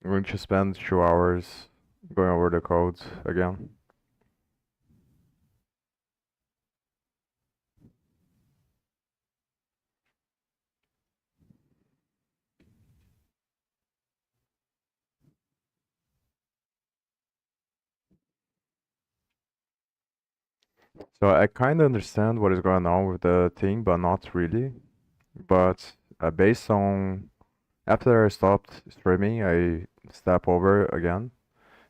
I'm going to spend 2 hours going over the code again. So I kind of understand what is going on with the thing, but not really. But based on after I stopped streaming, I step over again,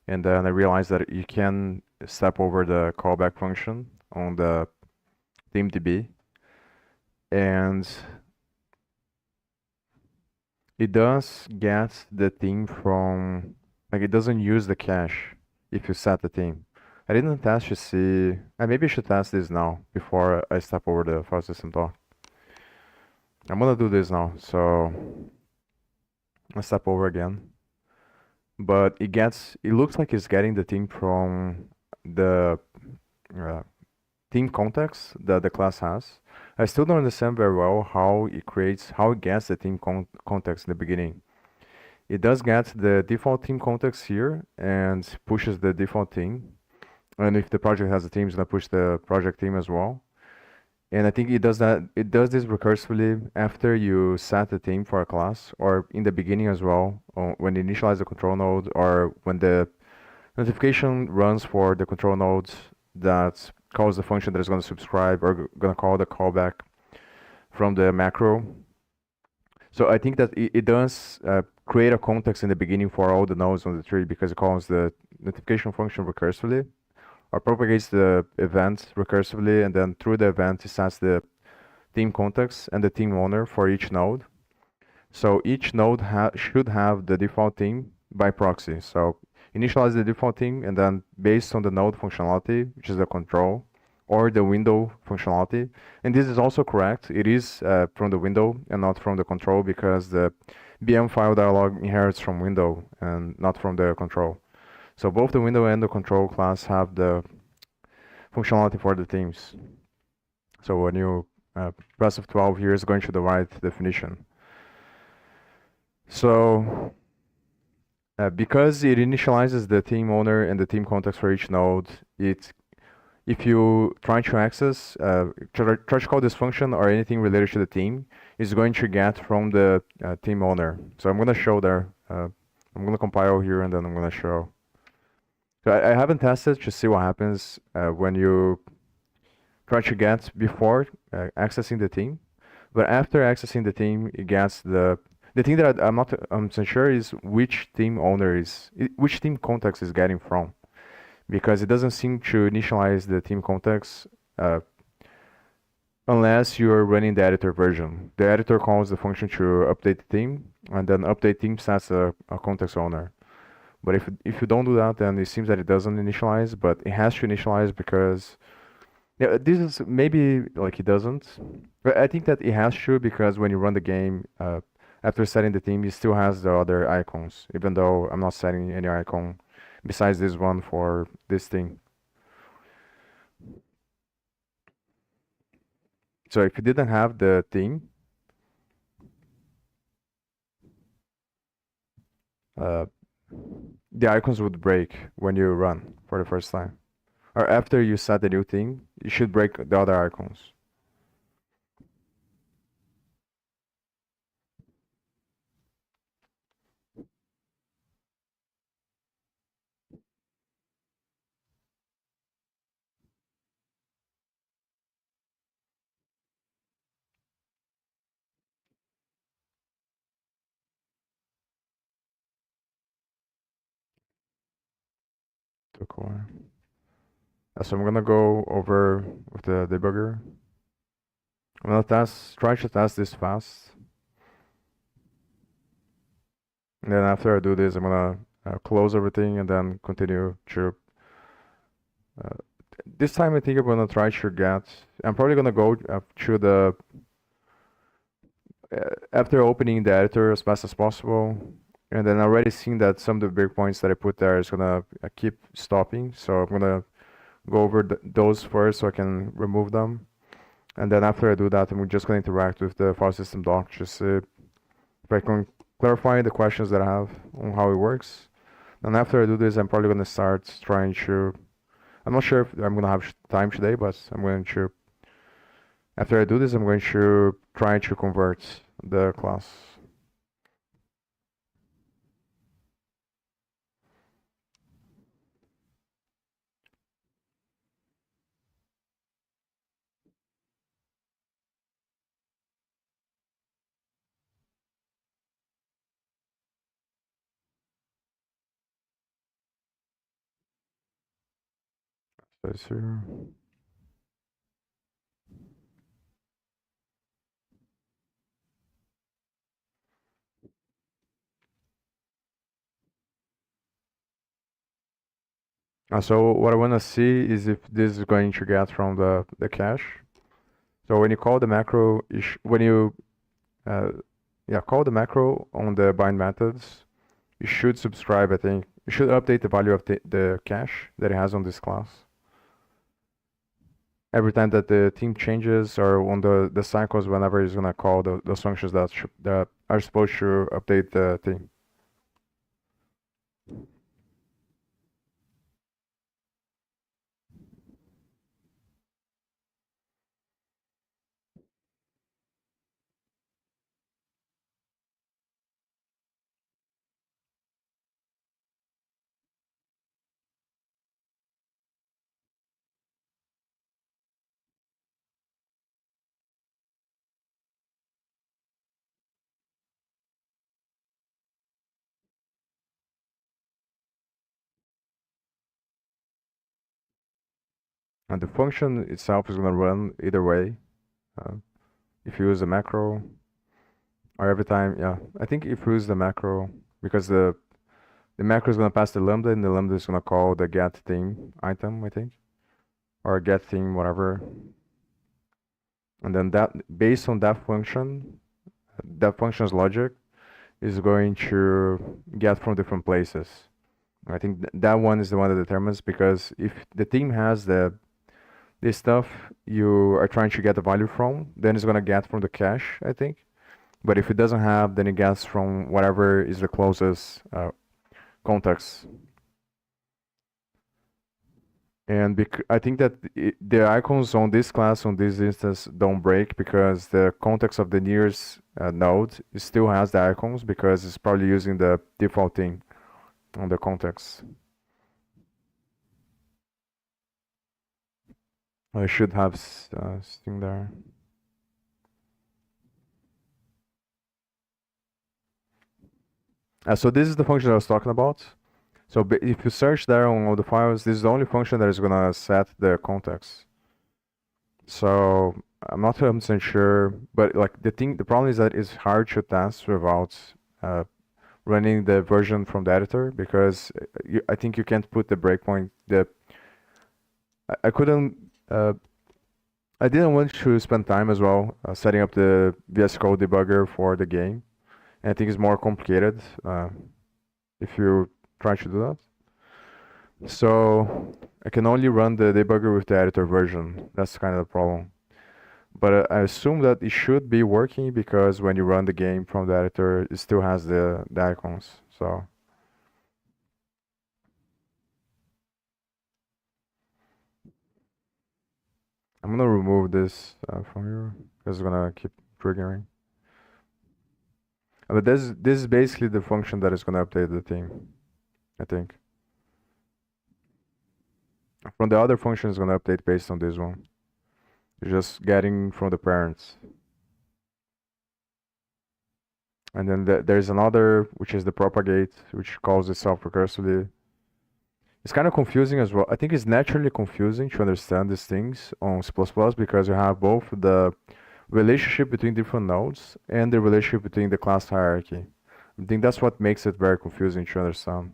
and then I realized that you can step over the callback function on the ThemeDB, and it does get the theme from, like, it doesn't use the cache if you set the theme. I didn't test to see, maybe I should test this now before I step over the file system dock. I'm gonna do this now, so I step over again. But it looks like it's getting the theme from the uh, theme context that the class has. I still don't understand very well how it gets the theme context in the beginning. It does get the default theme context here and pushes the default theme. And if the project has a theme, it's gonna push the project theme as well. And I think it does this recursively after you set the theme for a class, or in the beginning as well, when you initialize the control node, or when the notification runs for the control node that calls the function that is going to subscribe or going to call the callback from the macro. So I think that it does create a context in the beginning for all the nodes on the tree, because it calls the notification function recursively, or propagates the event recursively, and then through the event it sets the theme context and the theme owner for each node. So each node should have the default theme by proxy. So initialize the default theme, and then based on the node functionality, which is the control, or the window functionality. And this is also correct. It is from the window and not from the control, because the BM file dialog inherits from window and not from the control. So both the window and the control class have the functionality for the themes. So when you press F12 here is going to the right definition. So because it initializes the theme owner and the theme context for each node, if you try to access, try to call this function or anything related to the theme, is going to get from the theme owner. So I'm going to show there. I'm going to compile here, and then I'm going to show. So I haven't tested to see what happens when you try to get before accessing the theme, but after accessing the theme, it gets the thing that I'm not so sure is which theme which theme context is getting from, because it doesn't seem to initialize the theme context unless you're running the editor version. The editor calls the function to update the theme, and then update theme sets a context owner. But if you don't do that, then it seems that it doesn't initialize, but it has to initialize, because yeah, this is maybe like it doesn't. But I think that it has to, because when you run the game, after setting the theme, it still has the other icons, even though I'm not setting any icon besides this one for this thing. So if you didn't have the theme, the icons would break when you run for the first time. Or after you set the new theme, you should break the other icons. Took a while. So I'm gonna go over with the debugger. I'm gonna try to test this fast. And then after I do this, I'm gonna close everything and then continue to. This time I think I'm gonna try to get. I'm probably gonna go to the. After opening the editor as fast as possible, and then already seeing that some of the breakpoints that I put there is gonna keep stopping. So I'm gonna go over those first so I can remove them. And then after I do that, I'm just gonna interact with the file system dock to see if I can clarifying the questions that I have on how it works. And after I do this, I'm probably gonna start trying to. I'm not sure if I'm gonna have time today, but I'm going to. After I do this, I'm going to try to convert the class. So it's here. So what I want to see is if this is going to get from the cache. So when you call the macro, when you uh, yeah, call the macro on the bind methods, you should subscribe, I think. You should update the value of the cache that it has on this class. Every time that the theme changes or on the cycles, whenever it's gonna call those functions that are supposed to update the theme. And the function itself is gonna run either way. Uh, if you use a macro, or every time, yeah. I think if you use the macro, because the macro is gonna pass the lambda, and the lambda is gonna call the get theme item, I think, or get theme whatever. And then that, based on that function's logic is going to get from different places. I think that one is the one that determines, because if the theme has this stuff you are trying to get the value from, then it's gonna get from the cache, I think. But if it doesn't have, then it gets from whatever is the closest context. And I think that the icons on this class, on this instance, don't break, because the context of the nearest node still has the icons, because it's probably using the default thing on the context. I should have thing there. So this is the function I was talking about. So if you search there on all the files, this is the only function that is gonna set the context. So I'm not 100% sure, but like the problem is that it's hard to test without uh, running the version from the editor, because I think you can't put the breakpoint. I couldn't. I didn't want to spend time as well setting up the VS Code debugger for the game, and I think it's more complicated if you try to do that. So I can only run the debugger with the editor version. That's kind of the problem. But I assume that it should be working, because when you run the game from the editor, it still has the icons. So I'm gonna remove this from here, because it's gonna keep triggering. But this is basically the function that is gonna update the theme, I think. From the other function is gonna update based on this one. It's just getting from the parents. And then there's another, which is the propagate, which calls itself recursively. It's kind of confusing as well. I think it's naturally confusing to understand these things on C++, because you have both the relationship between different nodes and the relationship between the class hierarchy. I think that's what makes it very confusing to understand.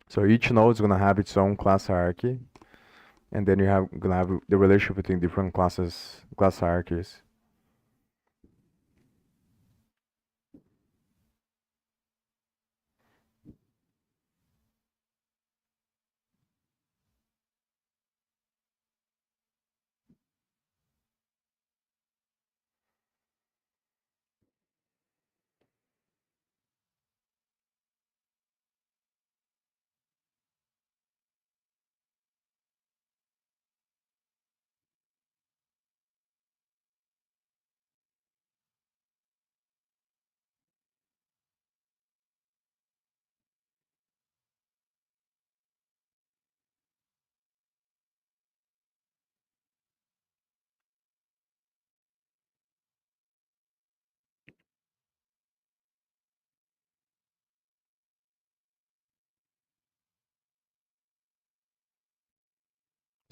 So each node is gonna have its own class hierarchy, and then gonna have the relationship between different class hierarchies.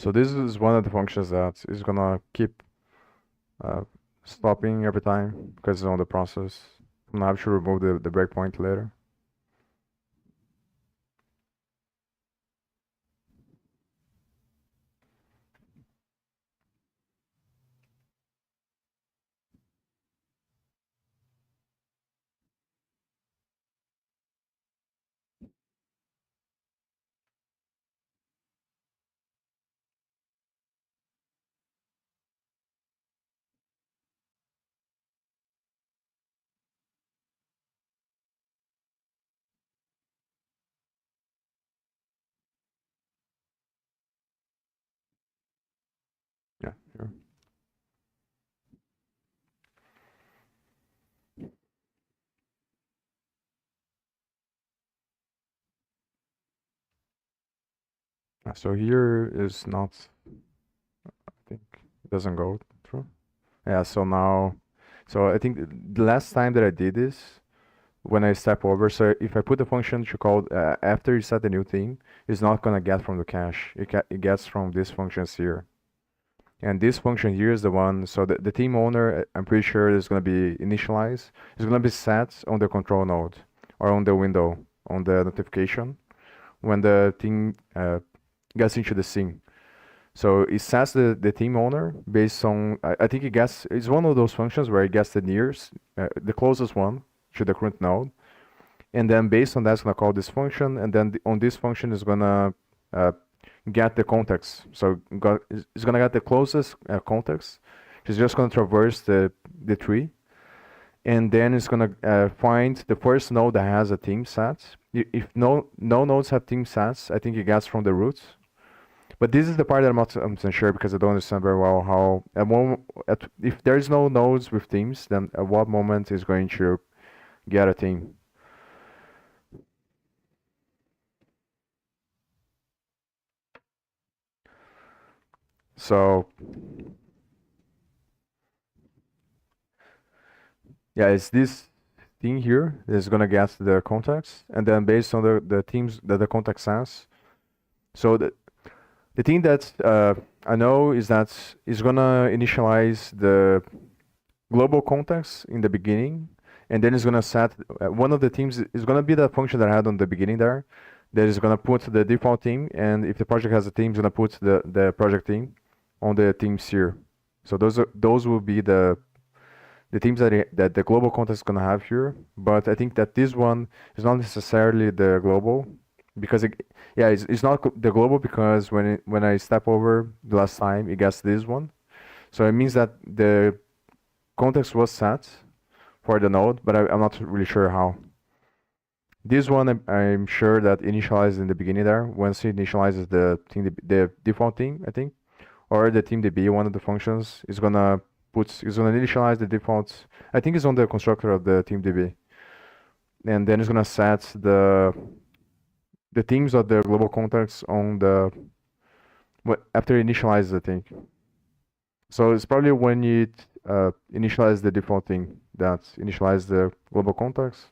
So this is one of the functions that is gonna keep uh, stopping every time because it's on the process. I'm gonna have to remove the breakpoint later. Yeah, sure. So here is not, I think it doesn't go through. Yeah, so now, so I think the last time that I did this, when I step over, so if I put the function to call after you set the new thing, it's not gonna get from the cache. It gets from these functions here. And this function here is the one, so the team owner, I'm pretty sure is gonna be initialized. It's gonna be set on the control node or on the window, on the notification when the thing gets into the scene. So it sets the team owner based on, I think it gets, it's one of those functions where it gets the nearest, the closest one to the current node. And then based on that, it's gonna call this function, and then on this function is gonna uh, get the context. So it's gonna get the closest context. It's just gonna traverse the tree, and then it's gonna find the first node that has a team set. If no nodes have team sets, I think it gets from the roots. But this is the part that I'm not sure because I don't understand very well how if there is no nodes with teams, then at what moment is going to get a team. So yeah, it's this thing here is gonna get the context, and then based on the teams that the context has. So the thing that I know is that it's gonna initialize the global context in the beginning, and then it's gonna set one of the teams is gonna be the function that I had on the beginning there, that is gonna put the default team, and if the project has a team, it's gonna put the project team on the teams here. So those will be the teams that the global context is gonna have here. But I think that this one is not necessarily the global because it's not the global because when I step over the last time, it gets this one. So it means that the context was set for the node, but I'm not really sure how. This one I'm sure that initializes in the beginning there. Once it initializes the default theme, I think, or the team DB, one of the functions is gonna initialize the default. I think it's on the constructor of the team DB, and then it's gonna set the themes of the global context on the after it initializes the thing. So it's probably when it initializes the default thing that initializes the global context,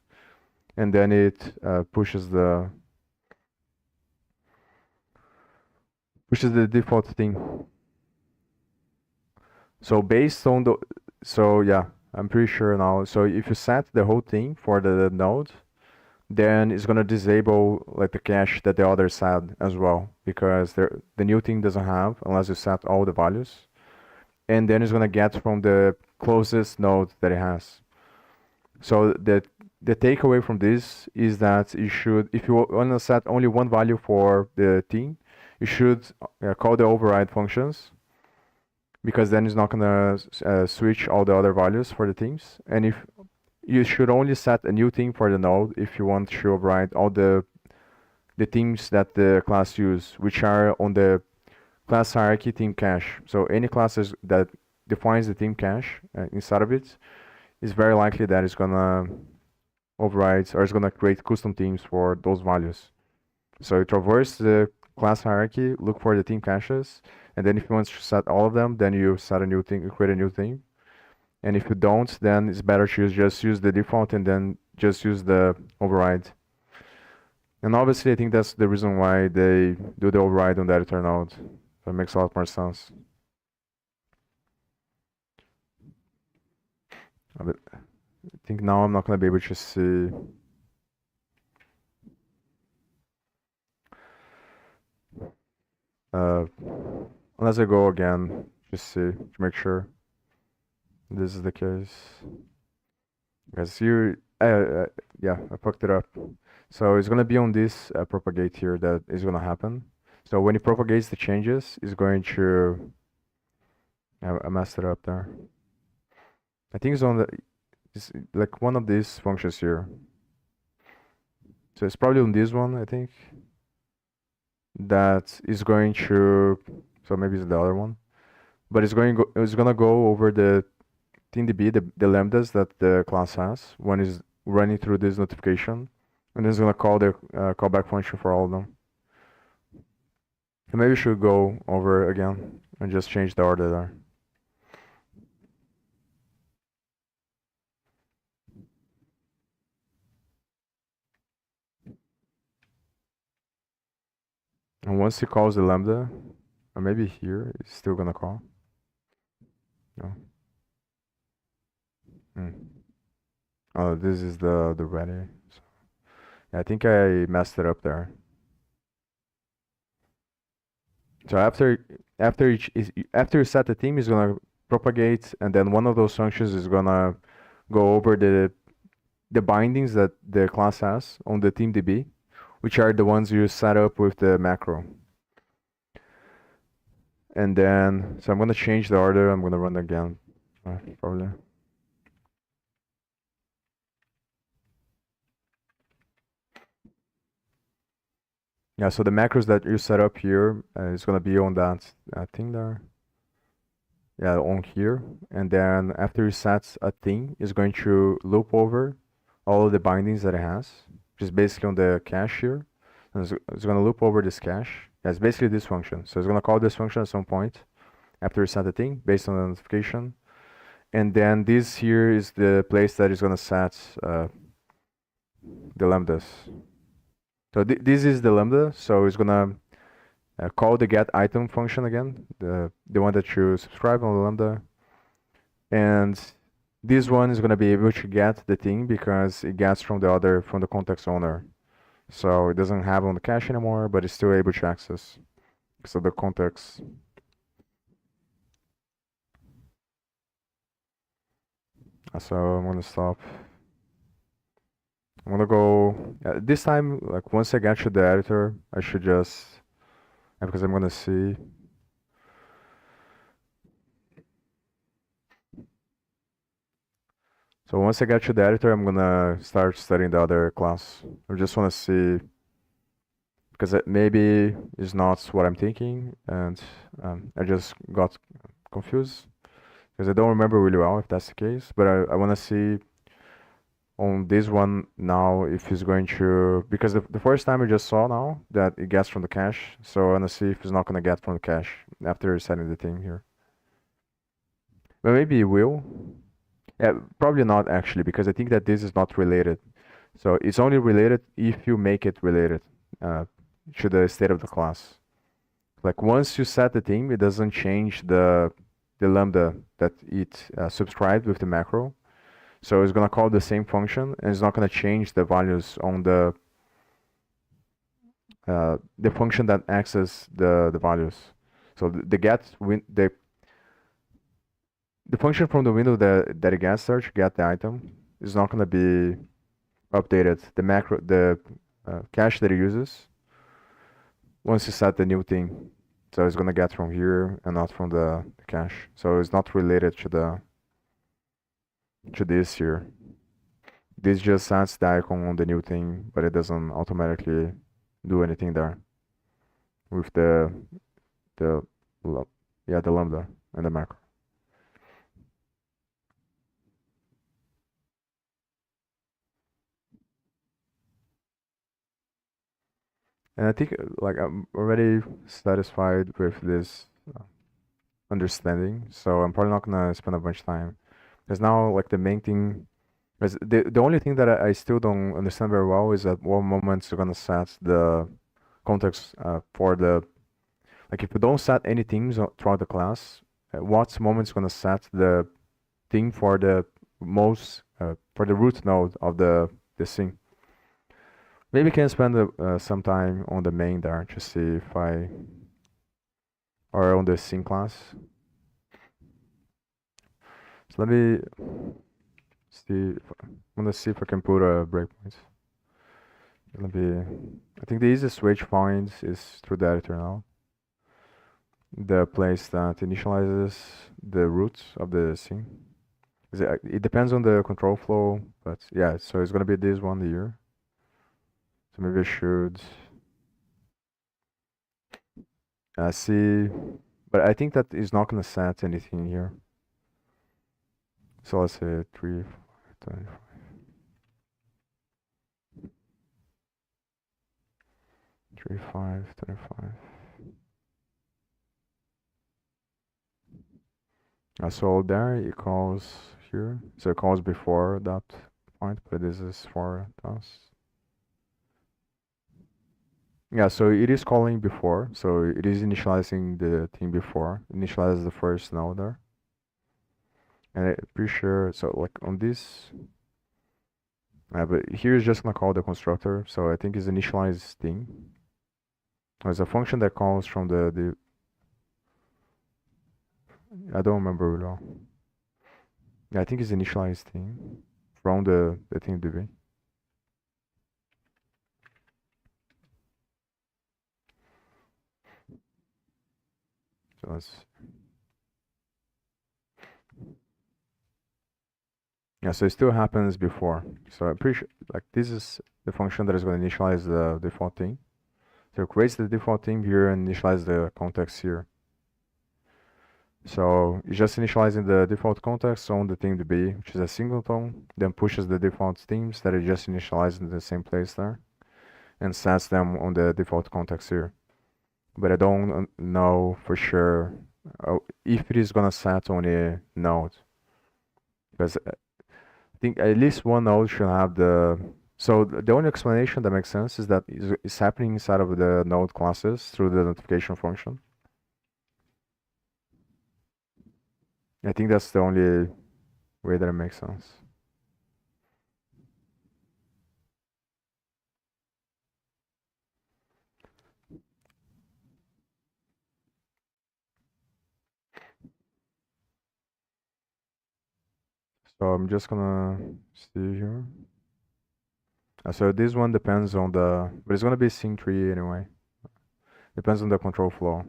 and then it pushes the default thing. So based on so yeah, I'm pretty sure now. So if you set the whole thing for the node, then it's gonna disable like the cache that the others had as well, because the new thing doesn't have unless you set all the values, and then it's gonna get from the closest node that it has. So the takeaway from this is that you should, if you want to set only one value for the thing, you should call the override functions, because then it's not gonna switch all the other values for the themes. And if you should only set a new theme for the node if you want to override all the themes that the class use, which are on the class hierarchy theme cache. So any classes that defines the theme cache inside of it, is very likely that it's gonna override or it's gonna create custom themes for those values. So you traverse the class hierarchy, look for the theme caches, and then if you want to set all of them, then you set a new thing, you create a new theme. And if you don't, then it's better to just use the default and then just use the override. And obviously, I think that's the reason why they do the override on the editor node. So it makes a lot more sense. But I think now I'm not gonna be able to see. Uh, unless I go again, just see to make sure this is the case. Because yeah, I fucked it up. So it's gonna be on this propagate here that is gonna happen. So when it propagates the changes, it's going to. I messed it up there. I think it's like one of these functions here. So it's probably on this one, I think. That is going to. So maybe it's the other one. But it's gonna go over the TeamDB, the lambdas that the class has when it's running through this notification, and then it's gonna call the callback function for all of them. And maybe we should go over again and just change the order there. And once he calls the lambda, or maybe here, it's still gonna call. No. Oh, this is the ready. So, yeah, I think I messed it up there. So after you set the theme, it's gonna propagate, and then one of those functions is gonna go over the bindings that the class has on the TeamDB, which are the ones you set up with the macro. And then, so I'm gonna change the order. I'm gonna run again, probably. Yeah, so the macros that you set up here is gonna be on that thing there. Yeah, on here. And then after you set a thing, it's going to loop over all of the bindings that it has, which is basically on the cache here. And it's gonna loop over this cache. Yeah, it's basically this function. So it's gonna call this function at some point after you set the thing based on the notification. And then this here is the place that is gonna set the lambdas. So this is the lambda. So it's gonna call the get item function again, the one that you subscribe on the lambda. And this one is gonna be able to get the thing because it gets from the context owner. So it doesn't have on the cache anymore, but it's still able to access. So the context. So I'm gonna stop. I'm gonna go this time. Like once I get to the editor, I should just because I'm gonna see. So once I get to the editor, I'm gonna start studying the other class. I just wanna see because it maybe is not what I'm thinking, and I just got confused because I don't remember really well if that's the case. But I wanna see on this one now if it's going to because the first time I just saw now that it gets from the cache, so I wanna see if it's not gonna get from the cache after setting the thing here. But maybe it will. Yeah, probably not actually because I think that this is not related. So it's only related if you make it related to the state of the class. Like once you set the thing, it doesn't change the lambda that it subscribed with the macro. So it's gonna call the same function, and it's not gonna change the values on the function that access the values. So the function from the window that it gets there to get the item is not gonna be updated. The cache that it uses once you set the new thing. So it's gonna get from here and not from the cache. So it's not related to this here. This just sets the icon on the new thing, but it doesn't automatically do anything there with the lambda and the macro. And I think like I'm already satisfied with this understanding, so I'm probably not gonna spend a bunch of time. Because now like the main thing, because the only thing that I still don't understand very well is at what moments you're gonna set the context for the Like if you don't set any themes throughout the class, what moment is gonna set the theme for the most for the root node of the thing? Maybe we can spend some time on the main there to see if I or on the scene class. So let me see. I'm gonna see if I can put a breakpoint. Let me. I think the easiest way to find is through the editor now. The place that initializes the root of the scene. It depends on the control flow, but yeah. So it's gonna be this one here. So maybe I should see, but I think that is not gonna set anything here. So let's say 3, 25. 3, 5, 25. So there it calls here. So it calls before that point, but this is for us. Yeah, so it is calling before. So it is initializing the thing before. Initialize the first node there. And I'm pretty sure, so like on this, but here is just gonna call the constructor. So I think it's initialize thing. There's a function that calls from the I don't remember at all. Yeah, I think it's initialized thing from the thing DB. So let's. Yeah, so it still happens before. So I'm pretty sure, like this is the function that is going to initialize the default thing. So it creates the default thing here and initialize the context here. So it's just initializing the default context on the theme DB, which is a singleton, then pushes the default themes that are just initialized in the same place there, and sets them on the default context here. But I don't know for sure if it is gonna set on a node, because I think at least one node should have the. So the only explanation that makes sense is that it's happening inside of the node classes through the notification function. I think that's the only way that it makes sense. So I'm just gonna see here. So this one depends on the, but it's gonna be sync tree anyway. Depends on the control flow.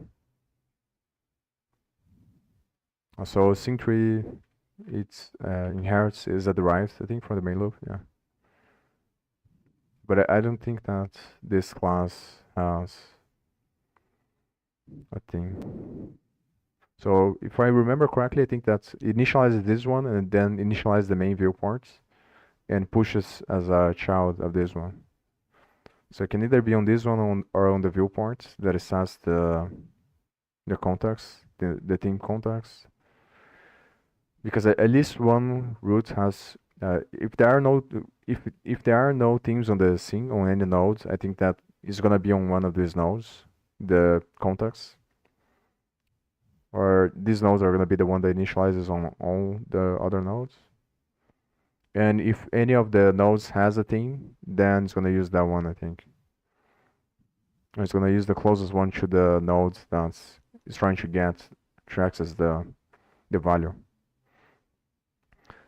So sync tree, it's inherits is a derived, I think, from the main loop, yeah. But I don't think that this class has a thing. So if I remember correctly, I think that it initializes this one and then initializes the main viewports and pushes as a child of this one. So it can either be on this one or on the viewport that it has the context, the theme context. Because at least one root has if there are no themes on the scene on any nodes, I think that is gonna be on one of these nodes, the context. Or these nodes are gonna be the one that initializes on all the other nodes. And if any of the nodes has a theme, then it's gonna use that one, I think. Or it's gonna use the closest one to the node that's is trying to access the value.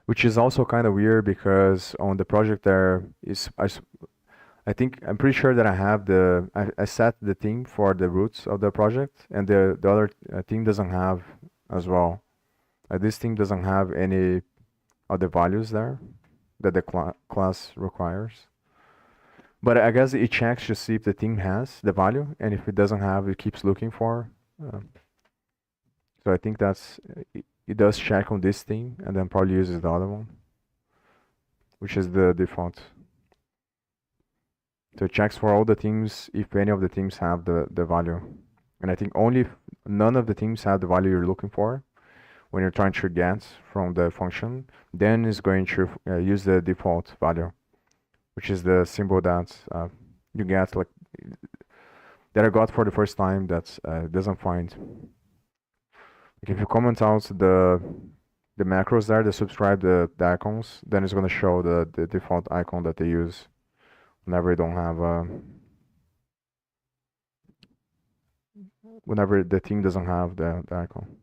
Which is also kind of weird because on the project there is I'm pretty sure that I have I set the theme for the roots of the project, and the other theme doesn't have as well. This theme doesn't have any of the values there that the class requires. But I guess it checks to see if the theme has the value, and if it doesn't have, it keeps looking for. So I think that's it does check on this theme and then probably uses the other one, which is the default. So it checks for all the themes if any of the themes have the value. And I think only if none of the themes have the value you're looking for when you're trying to get from the function, then it's going to use the default value, which is the symbol that you get. Like that I got for the first time that doesn't find. Like if you comment out the macros there, the subscribe the icons, then it's gonna show the default icon that they use whenever you don't have whenever the team doesn't have the icon.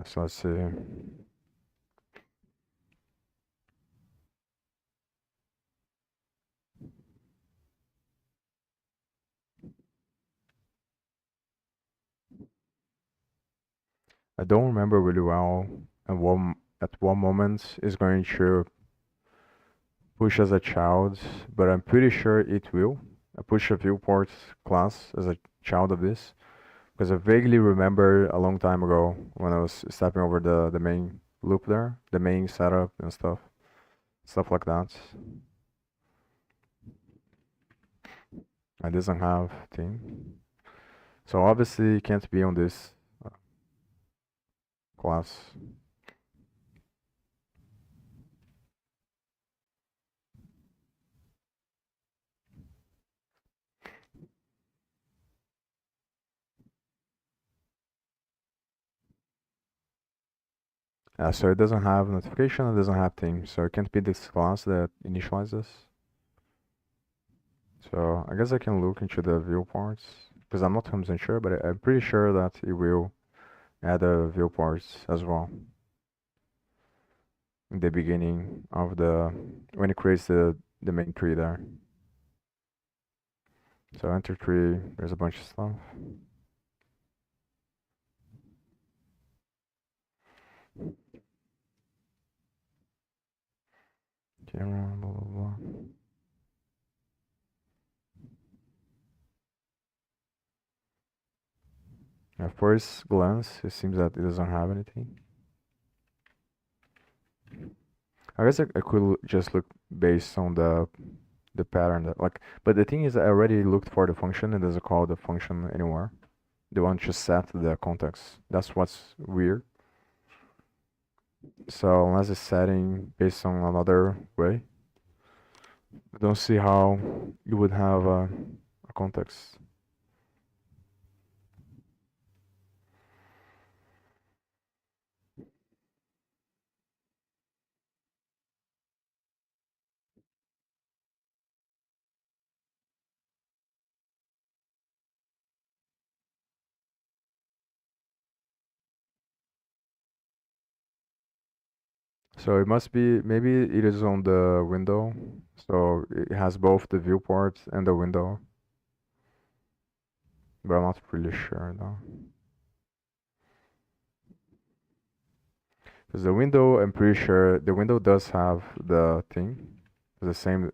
So let's see. I don't remember really well at what moment is going to push as a child, but I'm pretty sure it will. I push a viewport class as a child of this because I vaguely remember a long time ago when I was stepping over the main loop there, the main setup and stuff like that. I doesn't have team, so obviously it can't be on this class. So it doesn't have notification, it doesn't have theme, so it can't be this class that initializes. So I guess I can look into the viewports because I'm not 100% sure, but I'm pretty sure that it will add a viewports as well in the beginning of the when it creates the main tree there. So enter tree, there's a bunch of stuff. Camera, blah blah blah. At first glance, it seems that it doesn't have anything. I guess I could just look based on the pattern that like, but the thing is I already looked for the function and doesn't call the function anymore. They want to set the context. That's what's weird. So unless it's setting based on another way, I don't see how you would have a context. So it must be, maybe it is on the window. So it has both the viewport and the window, but I'm not really sure though. Because the window, I'm pretty sure the window does have the thing. The same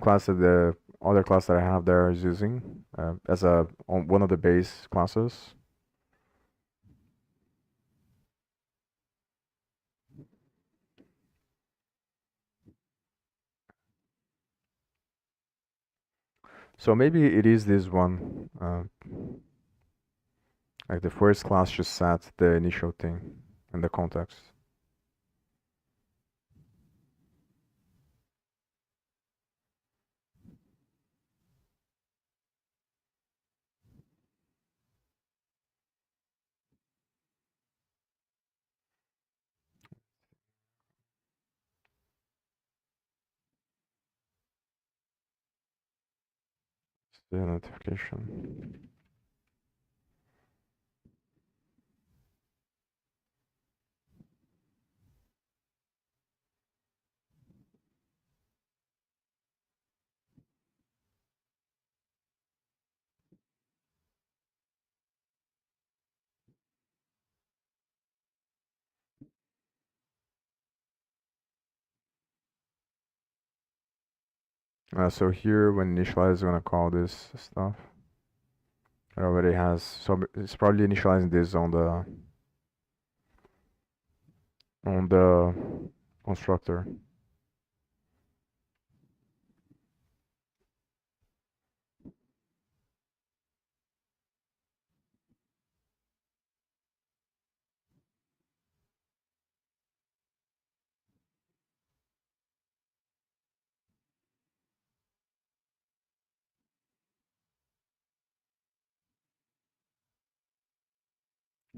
class that the other class that I have there is using as on one of the base classes. So maybe it is this one. Like the first class should set the initial thing and the context. The notification. So here when initialize is gonna call this stuff. It already has, so it's probably initializing this on the constructor.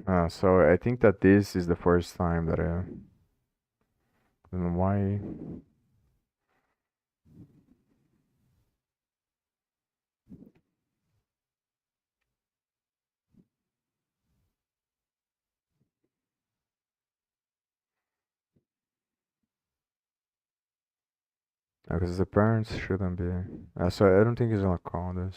So I think that this is the first time that I don't know why. Because the parents shouldn't be. So I don't think he's gonna call this.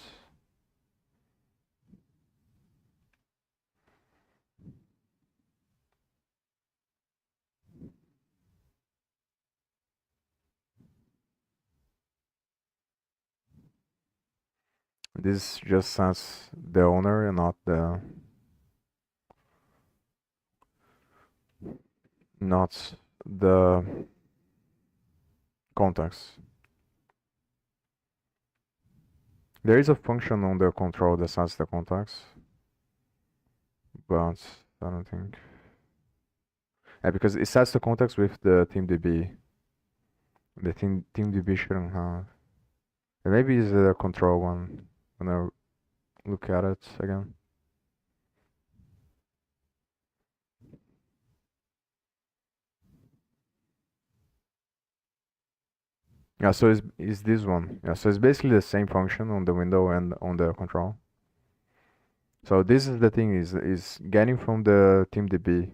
This just says the owner and not the context. There is a function on the control that sets the context, but I don't think. Because it sets the context with the TeamDB. The TeamDB shouldn't have. And maybe it's the control one when I look at it again. Yeah, so it's this one. Yeah, so it's basically the same function on the window and on the control. So this is the thing is getting from the TeamDB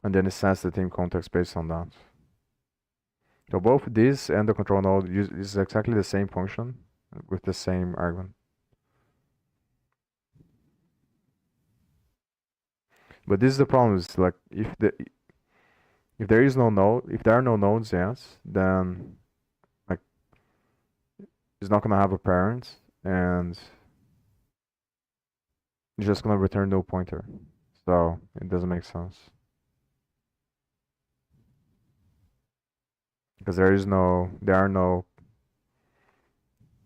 and then it sets the team context based on that. So both this and the control node is exactly the same function with the same argument. But this is the problem is like if there is no node, if there are no nodes, yes, then like it's not gonna have a parent and it's just gonna return no pointer. So it doesn't make sense. Because there are no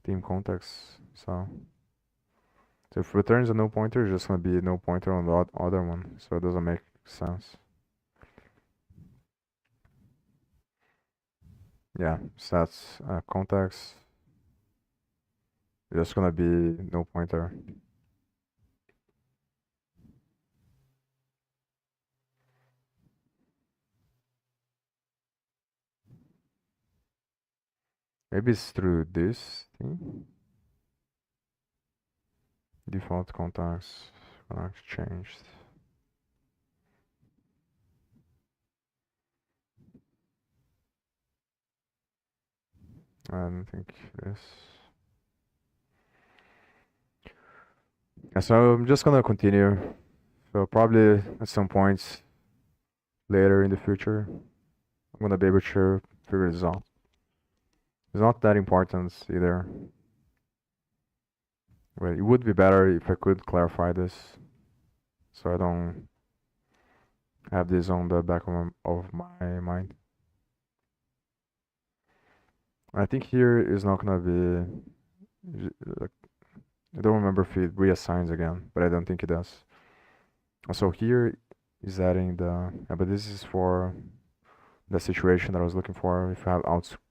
team contexts. So if it returns a no pointer, it's just gonna be a no pointer on the other one. So it doesn't make sense. Yeah, so that's context. It's just gonna be no pointer. Maybe it's through this thing. Default contacts changed. I don't think this. Yeah, so I'm just gonna continue. So probably at some points later in the future, I'm gonna be able to figure this out. It's not that important either. Well, it would be better if I could clarify this, so I don't have this on the back of my mind. I think here is not gonna be like I don't remember if it reassigns again, but I don't think it does. So here is adding the but this is for the situation that I was looking for. If I have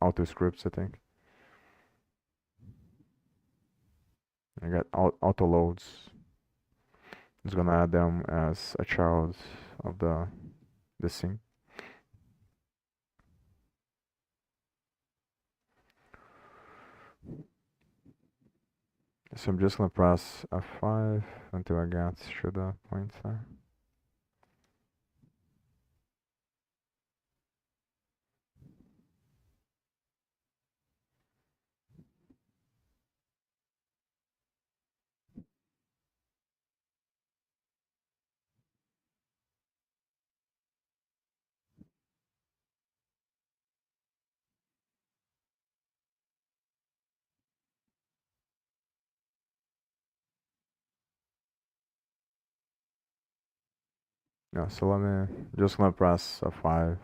auto scripts, I think I got auto loads. It's gonna add them as a child of the scene. So I'm just gonna press F5 until I get to the point there. Yeah, so let me just gonna press F5,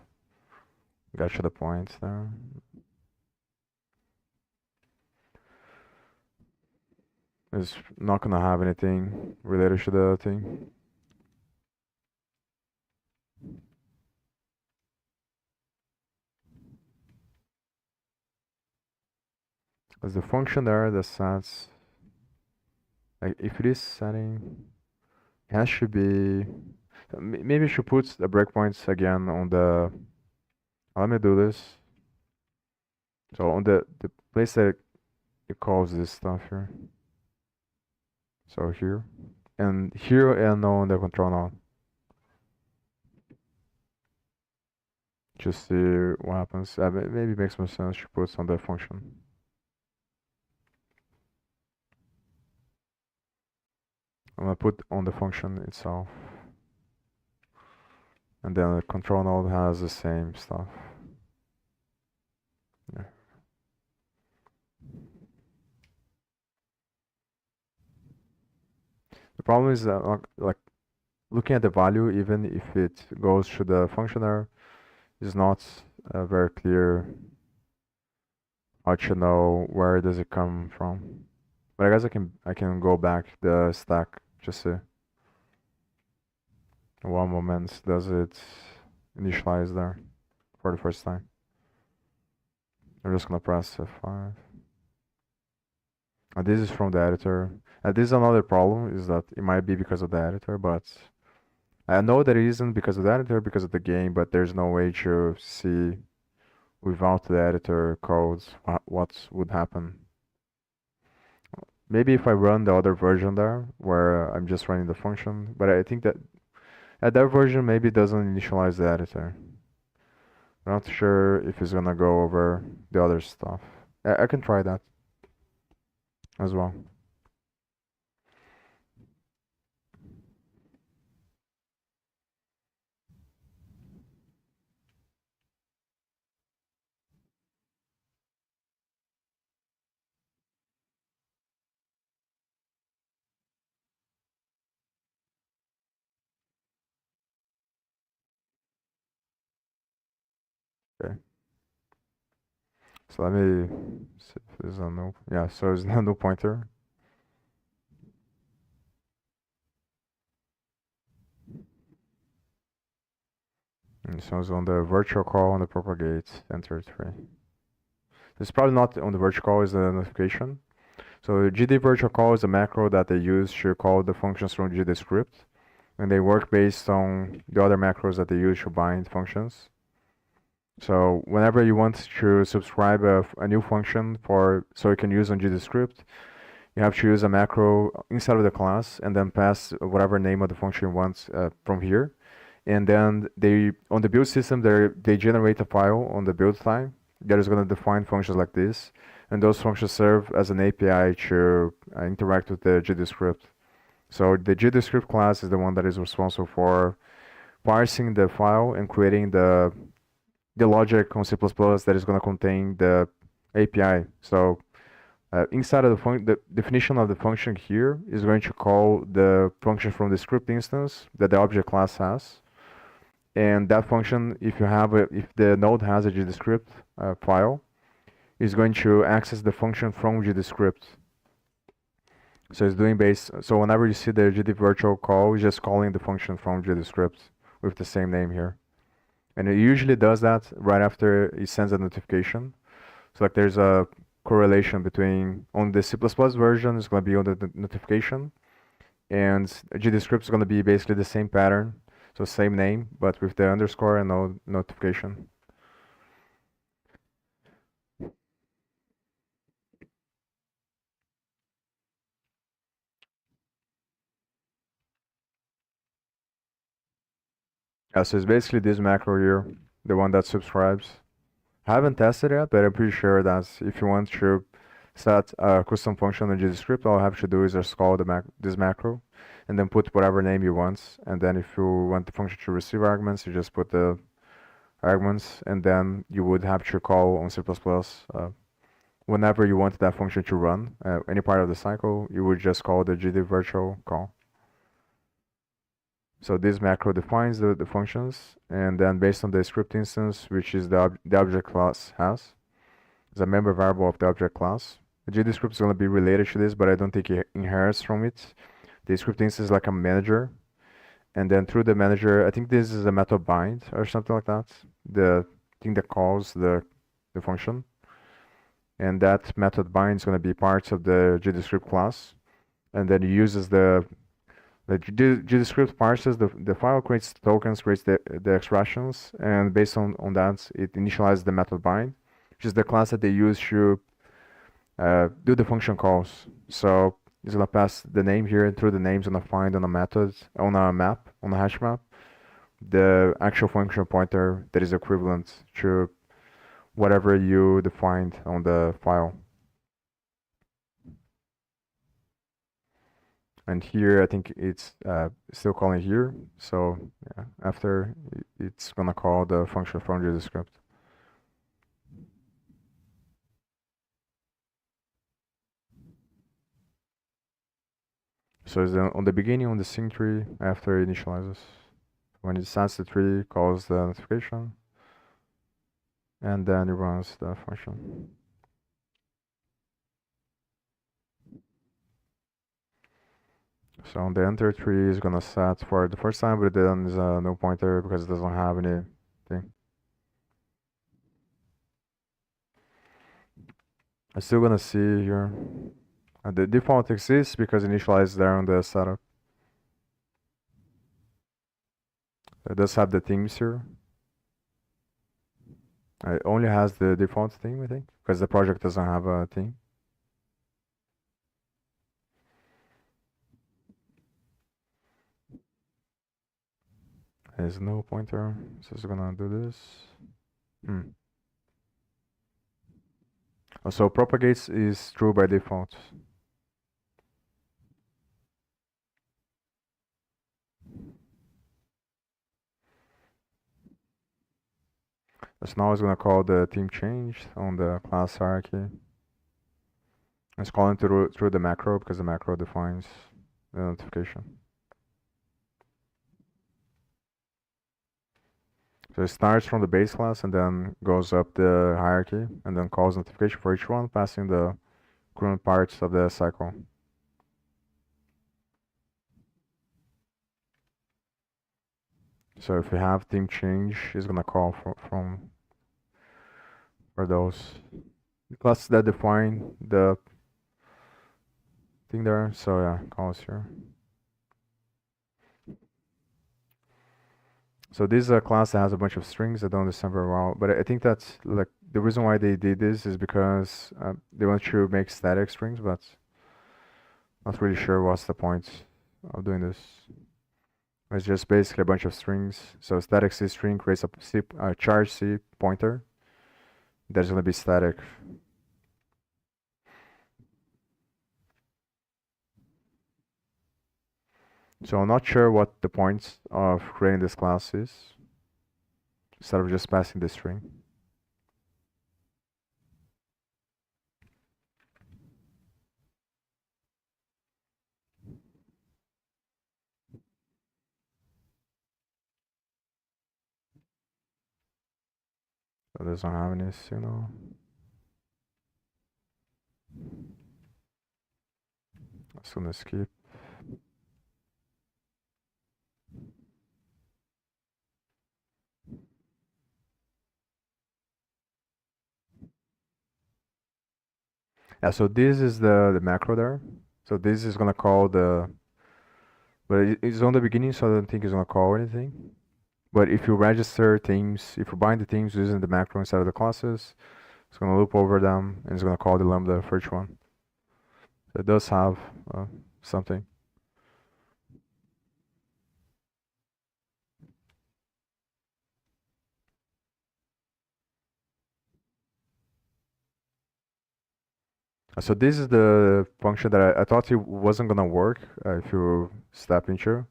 get to the point there. It's not gonna have anything related to the thing. There's the function there that sets, like if it is setting, Hash should be, maybe you should put the breakpoints again on the, let me do this. So on the place that it calls this stuff here. So here, and here and on the control node. Just see what happens. Maybe it makes more sense to put on the function. I'm gonna put on the function itself. And then the control node has the same stuff. Yeah. The problem is that like looking at the value, even if it goes to the functioner, is not very clear how to know where does it come from. But I guess I can go back the stack just see. One moment does it initialize there for the first time. I'm just gonna press F5. And this is from the editor. And this is another problem, is that it might be because of the editor, but I know that it isn't because of the editor, because of the game, but there's no way to see without the editor codes what would happen. Maybe if I run the other version there, where I'm just running the function, but I think that at that version maybe it doesn't initialize the editor. I'm not sure if it's gonna go over the other stuff. I can try that as well. Okay. So let me see if there's a null. Yeah, so it's a null pointer. And so it's on the virtual call on the propagate enter 3. It's probably not on the virtual call, is the notification. So GD virtual call is a macro that they use to call the functions from GD script. And they work based on the other macros that they use to bind functions. So whenever you want to subscribe a new function so you can use on GD script, you have to use a macro inside of the class and then pass whatever name of the function you want from here. And then on the build system, they generate a file on the build time that is going to define functions like this. And those functions serve as an API to interact with the GD script. So the GD script class is the one that is responsible for parsing the file and creating the logic on C++ that is going to contain the API. So inside of the definition of the function here is going to call the function from the script instance that the object class has. And that function, if the node has a GDScript file, is going to access the function from GDScript. So it's doing so whenever you see the GD virtual call, it's just calling the function from GDScript with the same name here. And it usually does that right after it sends a notification. So like there's a correlation between, on the C++ version, it's going to be on the notification, and GDScript is going to be basically the same pattern, so same name, but with the underscore and no notification. Yeah, so it's basically this macro here, the one that subscribes. I haven't tested it yet, but I'm pretty sure that if you want to set a custom function in GDScript, all I have to do is just call this macro and then put whatever name you want. And then if you want the function to receive arguments, you just put the arguments, and then you would have to call on C++. Whenever you want that function to run, any part of the cycle, you would just call the GD virtual call. So this macro defines the functions, and then based on the script instance, which is the object class has, is a member variable of the object class. The GD script is going to be related to this, but I don't think it inherits from it. The script instance is like a manager, and then through the manager, I think this is a method bind or something like that. The thing that calls the function, and that method bind is going to be part of the GD script class, and then it uses the The GDScript parses the file, creates tokens, creates the expressions, and based on that, it initializes the method bind, which is the class that they use to do the function calls. So it's gonna pass the name here, and through the name, it's gonna find on a method, on a map, on a hash map, the actual function pointer that is equivalent to whatever you defined on the file. And here, I think it's still calling here. So yeah, after it's gonna call the function from GDScript. So it's on the beginning on the sync tree after it initializes. When it sets the tree, calls the notification, and then it runs the function. So on the enter tree is gonna set for the first time, but then is a no pointer because it doesn't have anything. I'm still gonna see here. The default exists because initialized there on the setup. It does have the themes here. It only has the default theme, I think, because the project doesn't have a theme. There's no pointer, so it's gonna do this. So propagates is true by default. So now it's gonna call the theme change on the class hierarchy. It's calling through the macro because the macro defines the notification. So it starts from the base class and then goes up the hierarchy and then calls notification for each one, passing the current parts of the cycle. So if we have theme change, it's gonna call for those classes that define the thing there. So yeah, calls here. So this is a class that has a bunch of strings. I don't understand very well, but I think that's like the reason why they did this is because they want to make static strings, but not really sure what's the point of doing this. It's just basically a bunch of strings. So static C string creates a charge C pointer that's gonna be static. So I'm not sure what the point of creating this class is, instead of just passing the string. So it doesn't have any signal. Just gonna skip. Yeah, so this is the macro there. So this is gonna call the, but it's on the beginning, so I don't think it's gonna call anything. But if you register things, if you bind the things using the macro instead of the classes, it's gonna loop over them and it's gonna call the lambda for each one. So it does have something. So this is the function that I thought it wasn't gonna work if you step into,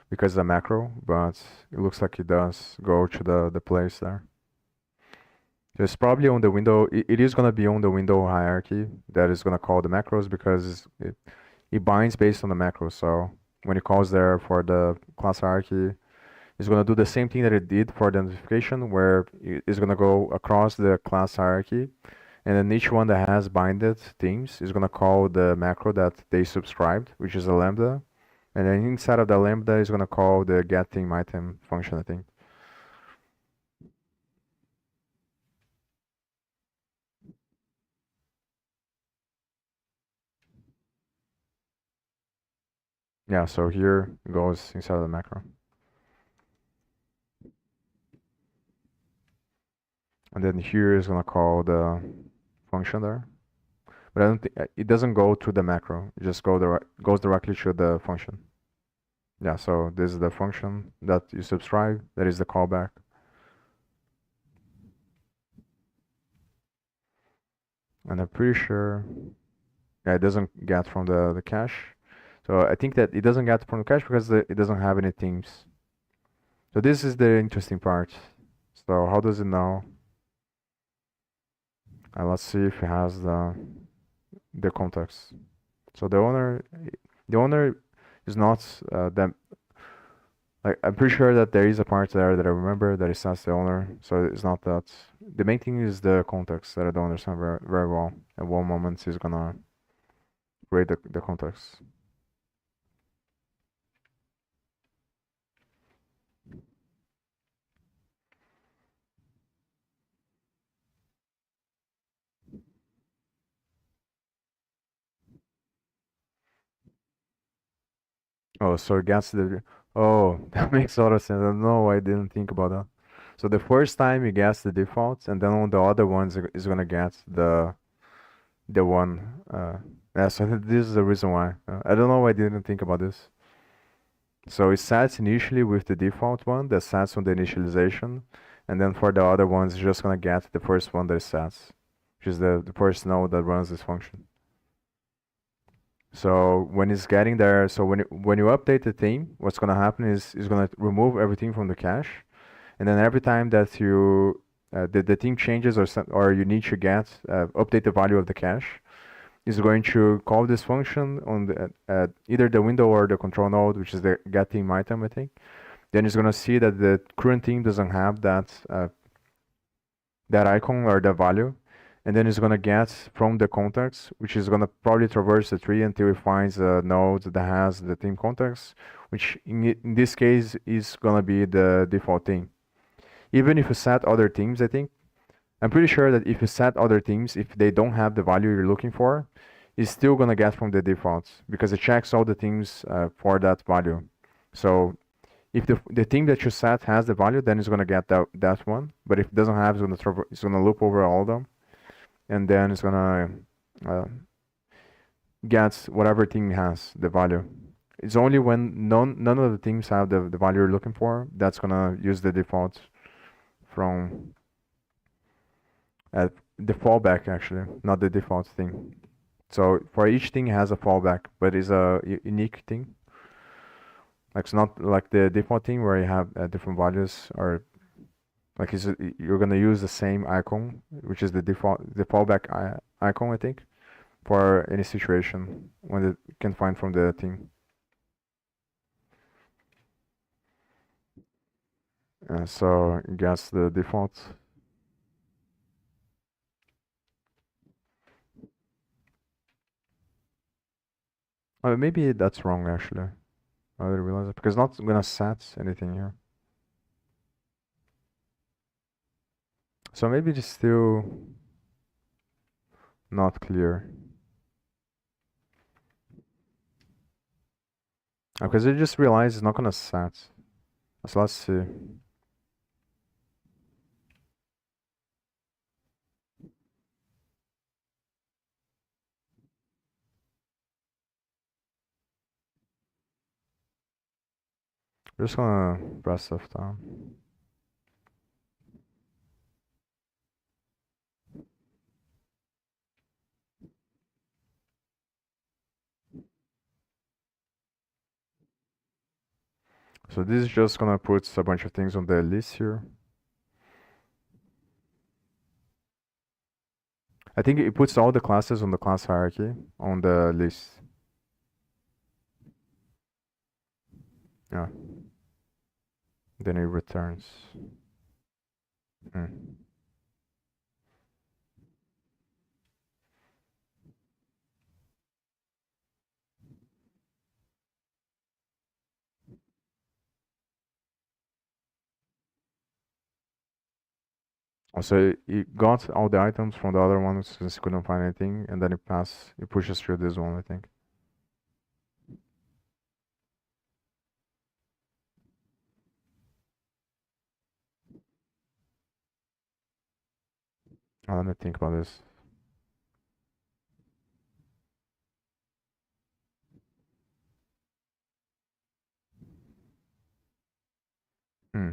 because it's a macro, but it looks like it does go to the place there. So it's probably on the window. It is gonna be on the window hierarchy that is gonna call the macros because it binds based on the macros. So when it calls there for the class hierarchy, it's gonna do the same thing that it did for the notification, where it's gonna go across the class hierarchy, and then each one that has binded themes is gonna call the macro that they subscribed, which is a lambda, and then inside of the lambda is gonna call the get theme item function, I think. Yeah, so here it goes inside of the macro. And then here is gonna call the function there. But I don't think it doesn't go to the macro. It just goes directly to the function. Yeah, so this is the function that you subscribe. That is the callback. And I'm pretty sure, yeah, it doesn't get from the cache. So I think that it doesn't get from the cache because it doesn't have any themes. So this is the interesting part. So how does it know? Let's see if it has the context. So the owner is not that. Like I'm pretty sure that there is a part there that I remember that it says the owner. So it's not that. The main thing is the context that I don't understand very well. At one moment is gonna create the context. Oh, so it gets the. Oh, that makes a lot of sense. I don't know why I didn't think about that. So the first time it gets the defaults, and then on the other ones is gonna get the one. Yeah, so this is the reason why. I don't know why I didn't think about this. So it sets initially with the default one that sets on the initialization, and then for the other ones, it's just gonna get the first one that it sets, which is the first node that runs this function. So when it's getting there, so when you update the theme, what's gonna happen is it's gonna remove everything from the cache, and then every time that the theme changes or you need to get update the value of the cache, is going to call this function on the either the window or the control node, which is the get theme item, I think. Then it's gonna see that the current theme doesn't have that icon or the value, and then it's gonna get from the context, which is gonna probably traverse the tree until it finds a node that has the theme context, which in this case is gonna be the default theme. Even if you set other themes, I think I'm pretty sure that if you set other themes, if they don't have the value you're looking for, it's still gonna get from the defaults because it checks all the themes for that value. So if the theme that you set has the value, then it's gonna get that one. But if it doesn't have, it's gonna loop over all of them, and then it's gonna uh, get whatever theme has the value. It's only when none of the themes have the value you're looking for that's gonna use the default from the fallback actually, not the default thing. So for each thing has a fallback, but it's a unique thing. Like it's not like the default thing where you have different values or like you're gonna use the same icon, which is the fallback icon, I think, for any situation when it can find from the thing. So guess the default. Maybe that's wrong actually. I didn't realize it because it's not gonna set anything here. So maybe it's still not clear. Because I just realized it's not gonna set. So let's see. We're just gonna press stuff down. So this is just gonna put a bunch of things on the list here. I think it puts all the classes on the class hierarchy on the list. Yeah. Then it returns. Hmm. So it got all the items from the other ones since it couldn't find anything, and then it pushes through this one, I think. Let me think about this. Hmm.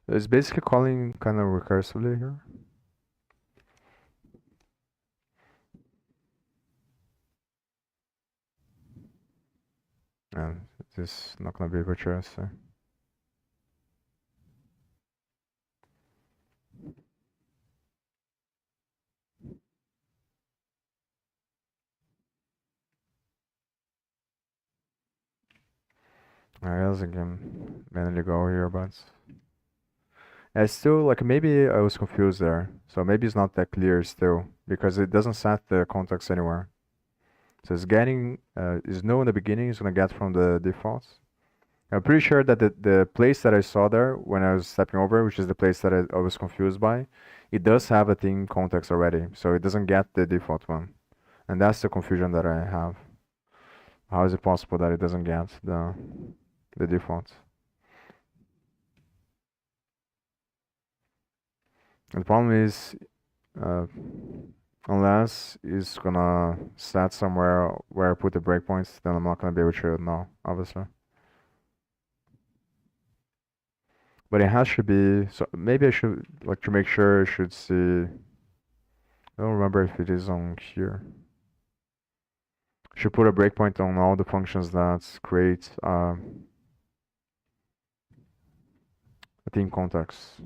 It's basically calling kind of recursively here. And this is not gonna be virtuous. So. I guess I can manually go here, but I still like maybe I was confused there. So maybe it's not that clear still because it doesn't set the context anywhere. So it's getting is no in the beginning. It's gonna get from the defaults. I'm pretty sure that the place that I saw there when I was stepping over, which is the place that I was confused by, it does have a theme context already, so it doesn't get the default one. And that's the confusion that I have. How is it possible that it doesn't get the default? And the problem is, uh, unless it's gonna set somewhere where I put the breakpoints, then I'm not gonna be able to know, obviously. But it has to be, so maybe I should, like to make sure I should see, I don't remember if it is on here. Should put a breakpoint on all the functions that create a theme context.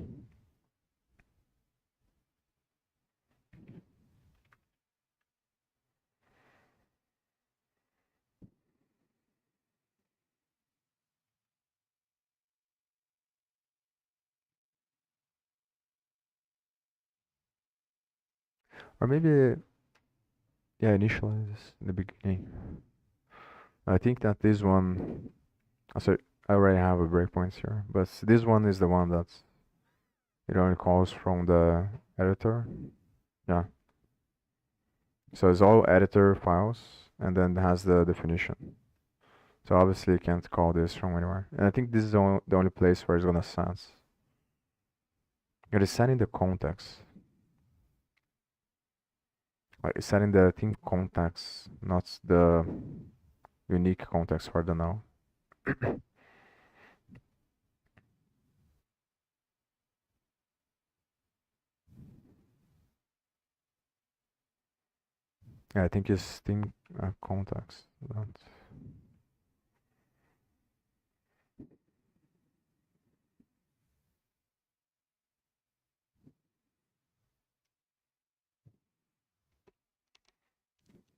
Or maybe, yeah, initialize in the beginning. I think that this one, so I already have a breakpoint here, but this one is the one that it only calls from the editor. Yeah. So it's all editor files and then it has the definition. So obviously you can't call this from anywhere. And I think this is the only place where it's gonna sense. It is setting the context. Like it's setting the theme context, not the unique context for the node. Yeah, I think it's theme context.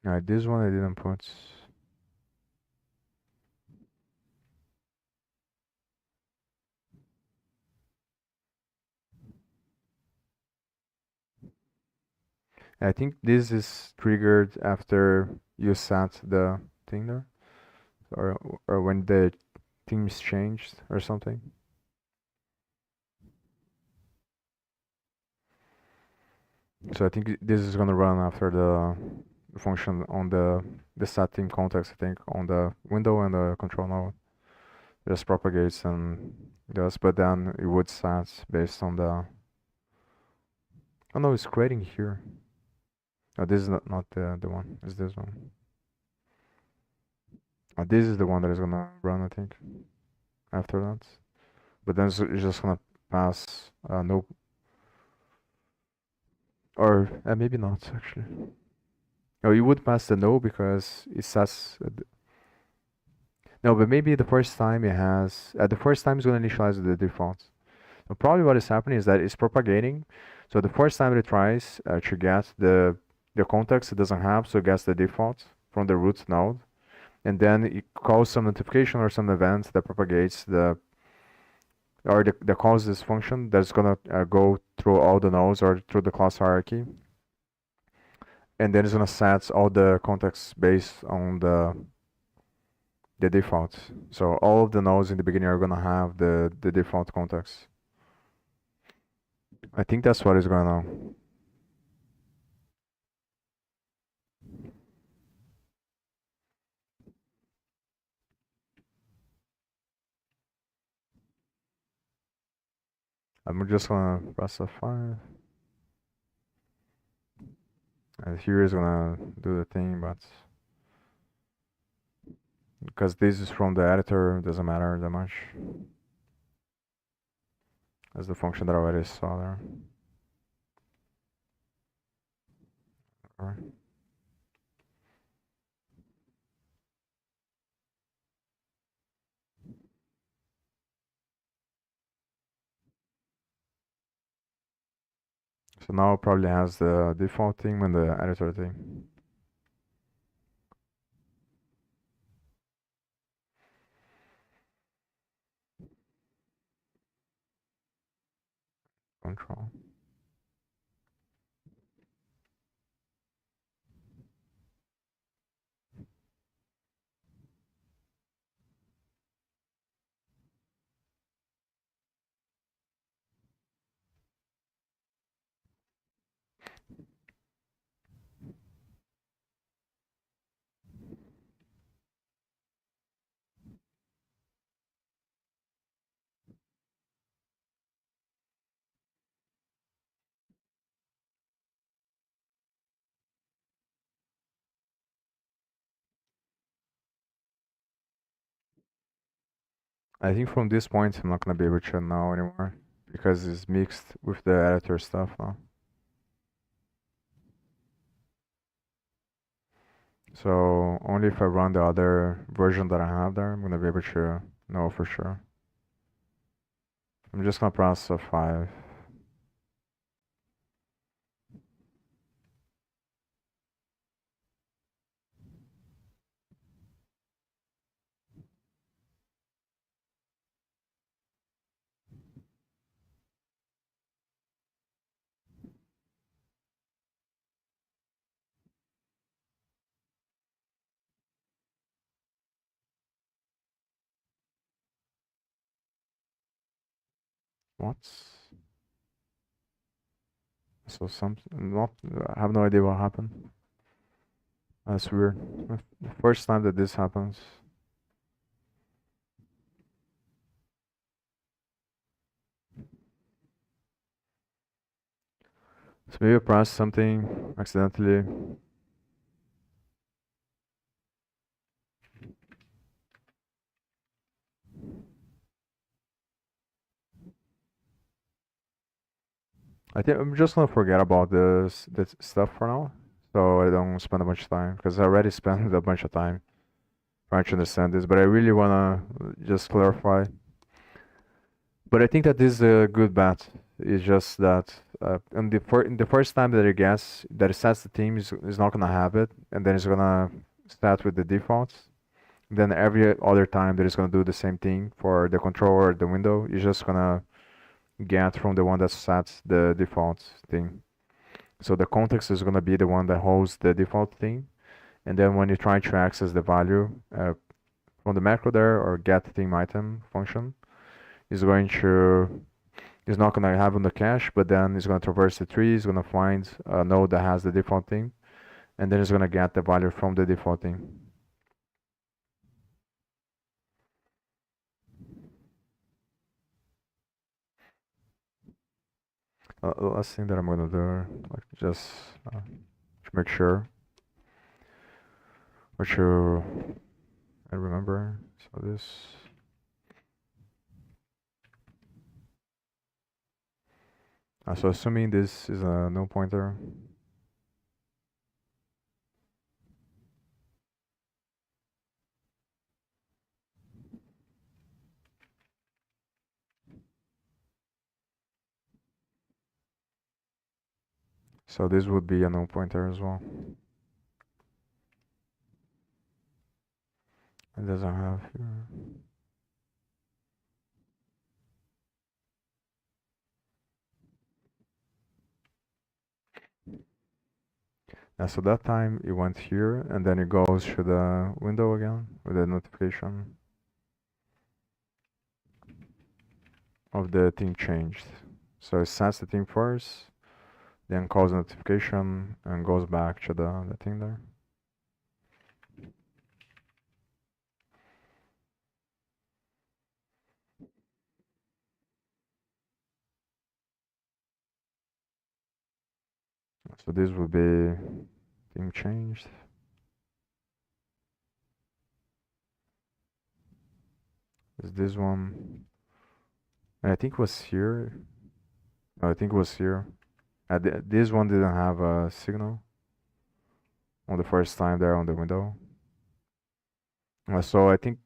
Yeah, this one I didn't put. I think this is triggered after you set the thing there, or when the themes changed or something. So I think this is gonna run after the function on the set theme context. I think on the window and the control node just propagates and does, but then it would set based on the. Oh no, it's creating here. Oh, this is not the one. It's this one. Oh, this is the one that is gonna run, I think, after that. But then it's just gonna pass no, or maybe not actually. Oh, you would pass the no because it says no, but maybe the first time it has the first time it's gonna initialize the default. So probably what is happening is that it's propagating. So the first time it tries to get the context it doesn't have, so it gets the default from the root node, and then it calls some notification or some event that propagates the or the calls this function that's gonna go through all the nodes or through the class hierarchy, and then it's gonna set all the contexts based on the default. So all of the nodes in the beginning are gonna have the default context. I think that's what is going on. I'm just gonna press F5. And here is gonna do the thing, but because this is from the editor, doesn't matter that much. As the function that I already saw there. Alright. So now it probably has the default theme and the editor theme. Control. I think from this point I'm not gonna be able to now anymore because it's mixed with the editor stuff now. So only if I run the other version that I have there, I'm gonna be able to know for sure. I'm just gonna press a 5. What? So not, I have no idea what happened. That's weird. The first time that this happens. So maybe I pressed something accidentally. I think I'm just gonna forget about this stuff for now, so I don't spend a bunch of time because I already spent a bunch of time trying to understand this. But I really wanna just clarify. But I think that this is a good bet. It's just that in the first time that it gets that it sets the theme is not gonna have it, and then it's gonna start with the defaults. Then every other time that it's gonna do the same thing for the controller or the window, it's just gonna get from the one that sets the default thing. So the context is gonna be the one that holds the default thing, and then when you try to access the value from the macro there or get theme item function, is going to is not gonna have on the cache, but then it's gonna traverse the tree, it's gonna find a node that has the default theme, and then it's gonna get the value from the default theme. Last thing that I'm gonna do, like just to make sure, which I remember. So this. So assuming this is a no pointer. So this would be a no pointer as well. It doesn't have here. So that time it went here and then it goes to the window again with the notification of the theme changed. So it sets the theme first, then calls the notification and goes back to the thing there. So this would be thing changed. Is this one? I think it was here. No, I think it was here. This one didn't have a signal on the first time there on the window. So I think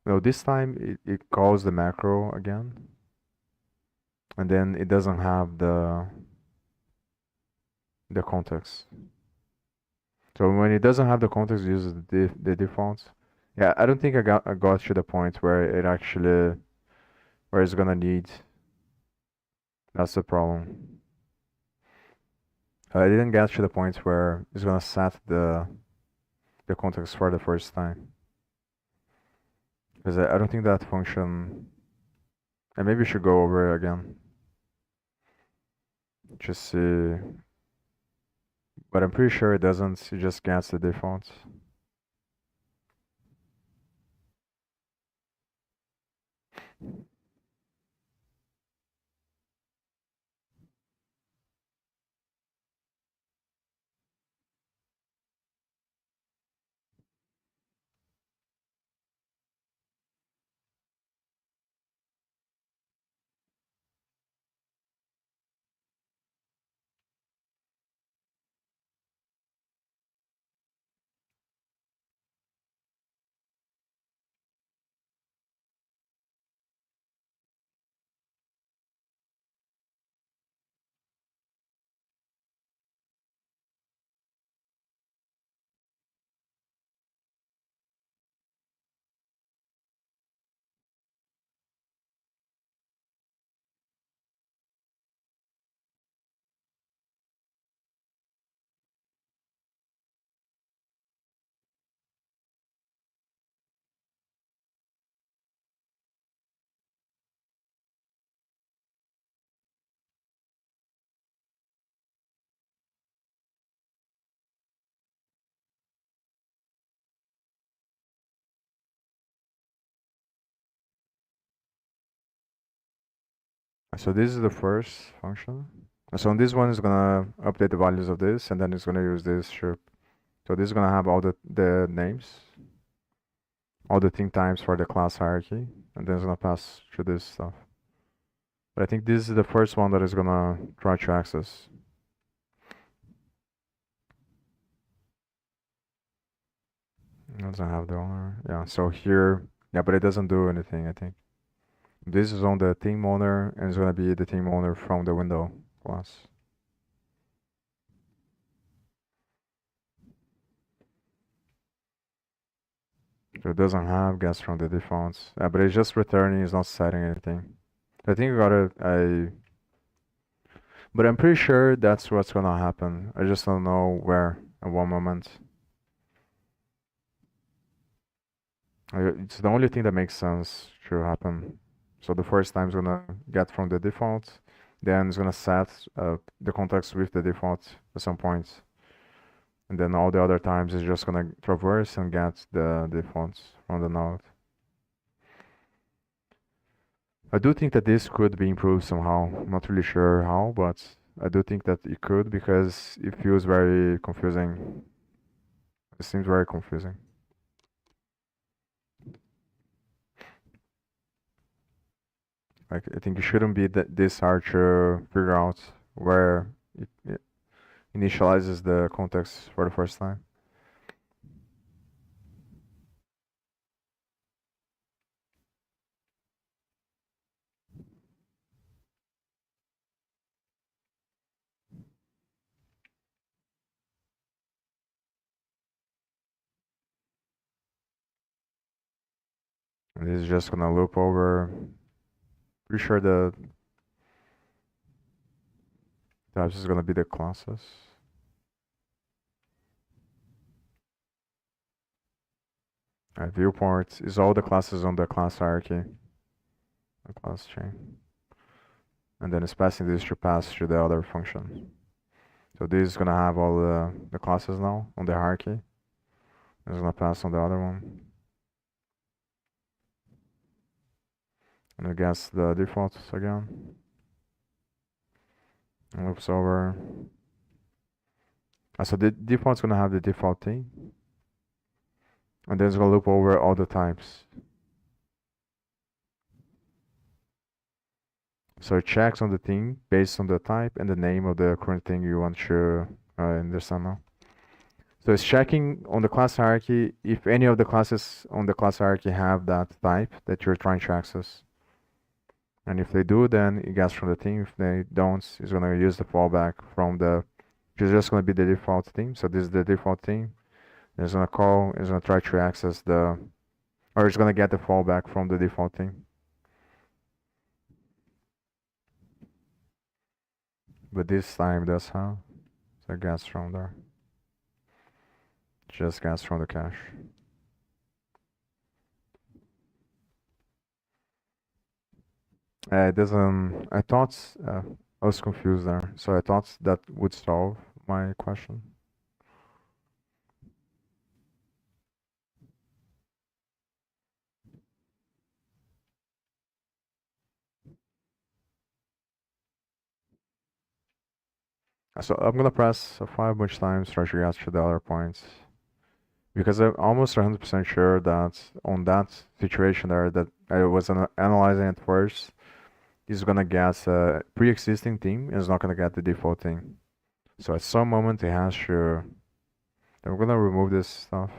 no, this time it calls the macro again, and then it doesn't have the context. So when it doesn't have the context, it uses the defaults. Yeah, I don't think I got to the point where it actually where it's gonna need. That's the problem. I didn't get to the point where it's gonna set the context for the first time. Because I don't think that function. And maybe we should go over it again. Just see. But I'm pretty sure it doesn't. It just gets the defaults. So this is the first function. So on this one is gonna update the values of this, and then it's gonna use this strip. So this is gonna have all the names, all the thing types for the class hierarchy, and then it's gonna pass through this stuff. But I think this is the first one that is gonna try to access. It doesn't have the owner. Yeah, so here, yeah, but it doesn't do anything, I think. This is on the theme owner, and it's gonna be the theme owner from the window class. So it doesn't have guess from the defaults. But it's just returning, it's not setting anything. I think I got it, but I'm pretty sure that's what's gonna happen. I just don't know where at one moment. It's the only thing that makes sense to happen. So the first time it's gonna get from the default, then it's gonna set the context with the default at some point. And then all the other times it's just gonna traverse and get the defaults from the node. I do think that this could be improved somehow. I'm not really sure how, but I do think that it could because it feels very confusing. It seems very confusing. Like I think it shouldn't be this hard to figure out where it initializes the context for the first time. And this is just gonna loop over. Pretty sure the types is gonna be the classes. Viewports is all the classes on the class hierarchy, the class chain. And then it's passing this to pass to the other function. So this is gonna have all the classes now on the hierarchy. It's gonna pass on the other one. And I guess the defaults again. Loops over. So the default's gonna have the default thing, and then it's gonna loop over all the types. So it checks on the thing based on the type and the name of the current thing you want to understand now. So it's checking on the class hierarchy if any of the classes on the class hierarchy have that type that you're trying to access. And if they do, then it gets from the theme. If they don't, it's gonna use the fallback from the, which is just gonna be the default theme. So this is the default theme. It's gonna call, it's gonna try to access the, or it's gonna get the fallback from the default theme. But this time that's how. So it gets from there. Just gets from the cache. It doesn't, I thought, I was confused there. So I thought that would solve my question. So I'm gonna press F5 a bunch of times, try to get to the other points. Because I'm almost 100% sure that on that situation there that I was analyzing at first, is gonna get a pre-existing theme and is not gonna get the default thing. So at some moment it has to. I'm gonna remove this stuff.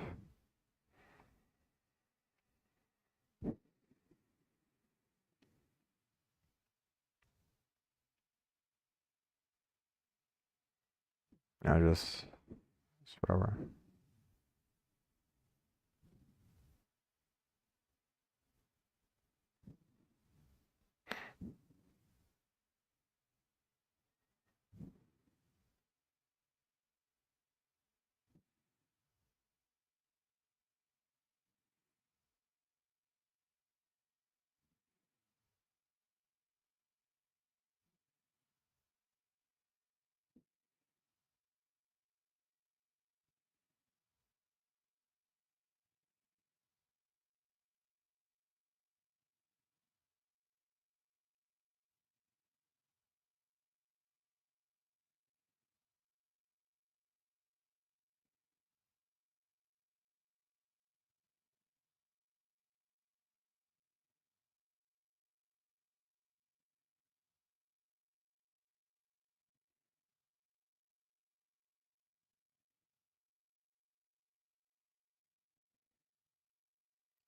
I just whatever.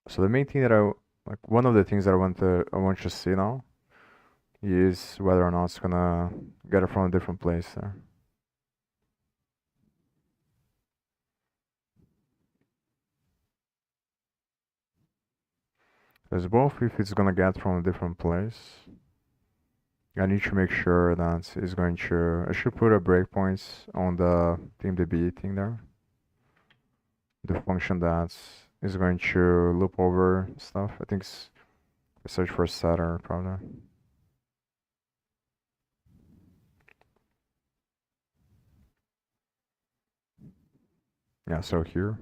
So the main thing that one of the things that I want you to see now is whether or not it's gonna get it from a different place there. There's both if it's gonna get from a different place. I need to make sure that it's going to. I should put a breakpoint on the TeamDB thing there. The function that is going to loop over stuff. I think it's search for setter probably. Yeah, so here.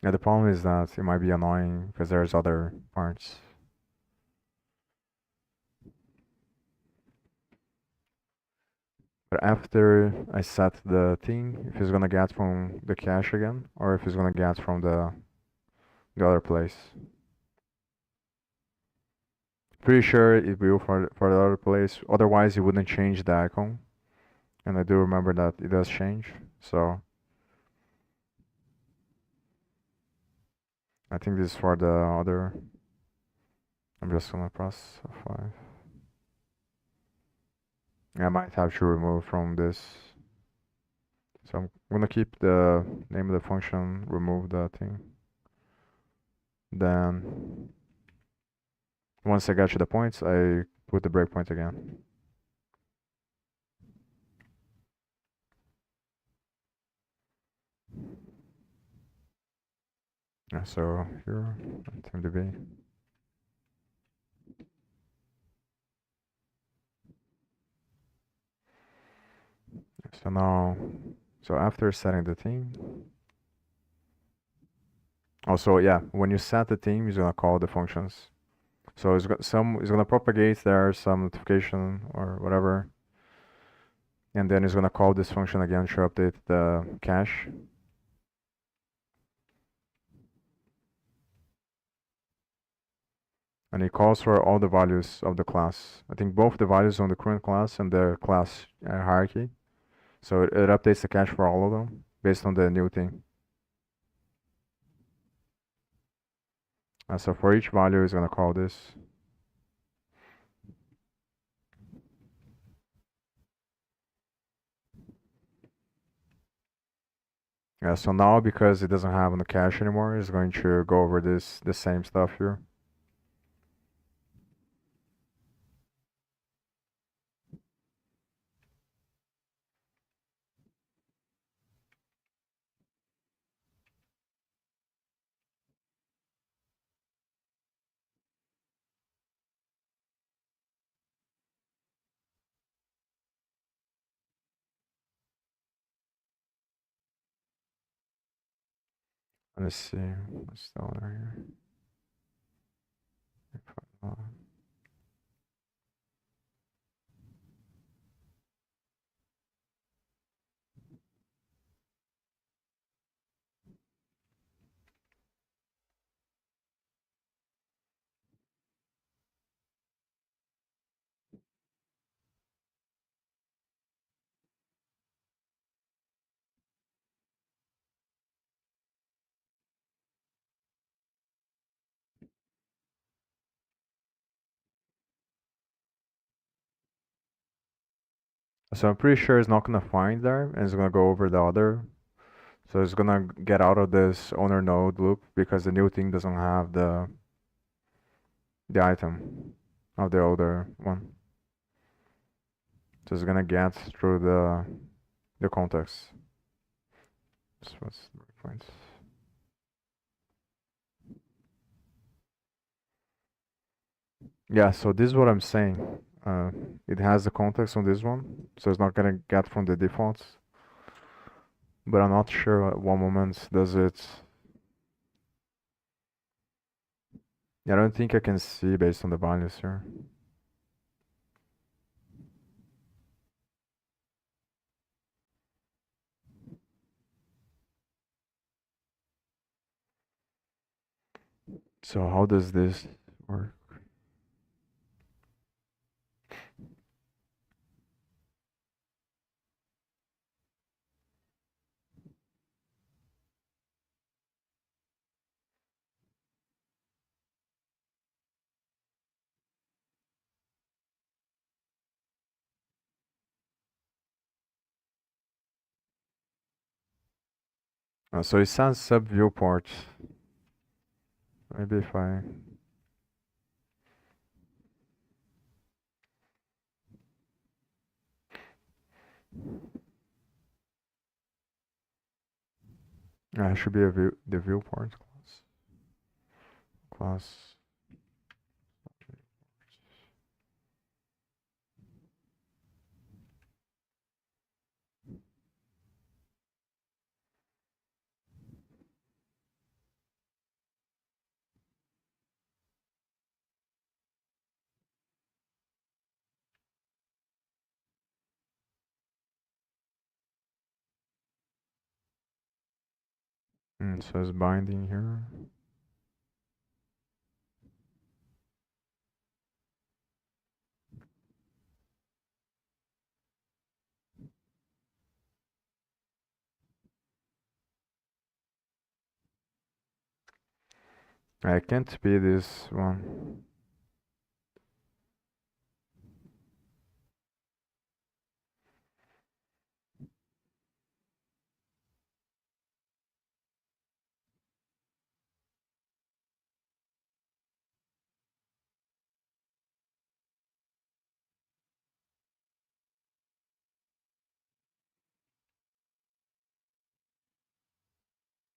Yeah, the problem is that it might be annoying because there's other parts. But after I set the thing, if it's gonna get from the cache again, or if it's gonna get from the other place. Pretty sure it will for the other place. Otherwise, it wouldn't change the icon. And I do remember that it does change. So I think this is for the other. I'm just gonna press F5. I might have to remove from this. So I'm gonna keep the name of the function, remove the thing. Then once I get to the points, I put the breakpoint again. Yeah, so here, TeamDB. So now, so after setting the theme, also yeah, when you set the theme, you're gonna call the functions. So it's gonna propagate there some notification or whatever, And then it's gonna call this function again to update the cache. And it calls for all the values of the class. I think both the values on the current class and the class hierarchy. So it updates the cache for all of them based on the new thing. So for each value, it's gonna call this. Yeah, so now because it doesn't have on the cache anymore, it's going to go over the same stuff here. Let's see what's the order here. So I'm pretty sure it's not gonna find there, and it's gonna go over the other. So it's gonna get out of this owner node loop because the new thing doesn't have the item of the older one. So it's gonna get through the context. So what's the point? Yeah, so this is what I'm saying. It has the context on this one, so it's not gonna get from the defaults. But I'm not sure at what moment does it. Yeah, I don't think I can see based on the values here. So how does this work? So it says sub viewport. Maybe if I it should be the viewport class. So it's binding here. I can't be this one.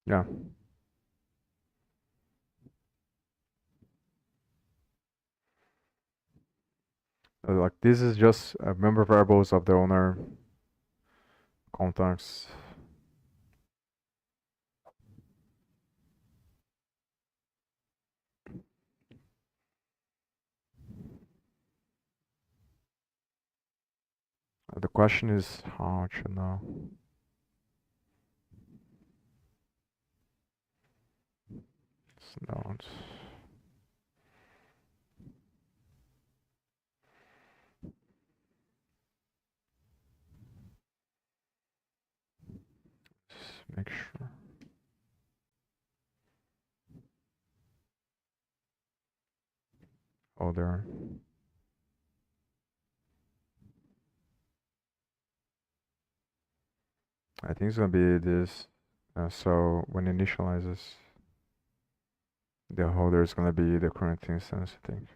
Yeah. Like this is just member variables of the owner contacts. But the question is how to know. It's not. Just make sure. Oh, there. I think it's gonna be this. So when it initializes, the holder is gonna be the current instance, I think.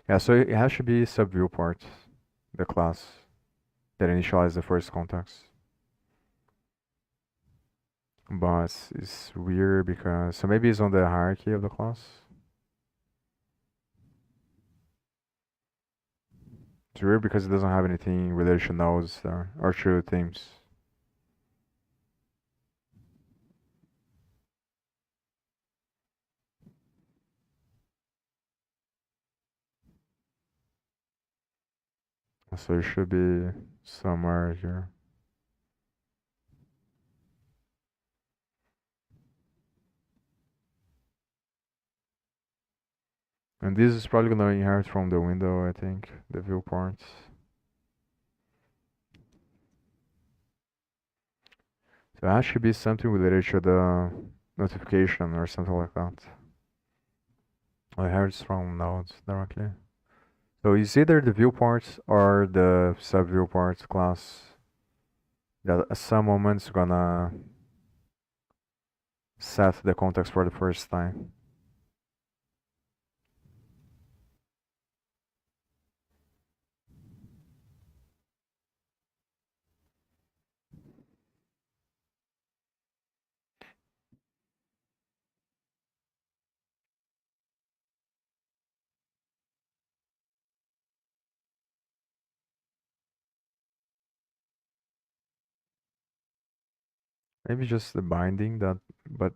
Yeah, so it has to be sub viewport, the class that initializes the first context. But it's weird because so maybe it's on the hierarchy of the class. It's weird because it doesn't have anything related to nodes there or to themes. So it should be somewhere here. And this is probably gonna inherit from the window, I think, the viewports. So that should be something related to the notification or something like that. I heard from nodes directly. So it's either the viewports or the sub viewports class that at some moments gonna set the context for the first time. Maybe just the binding that, but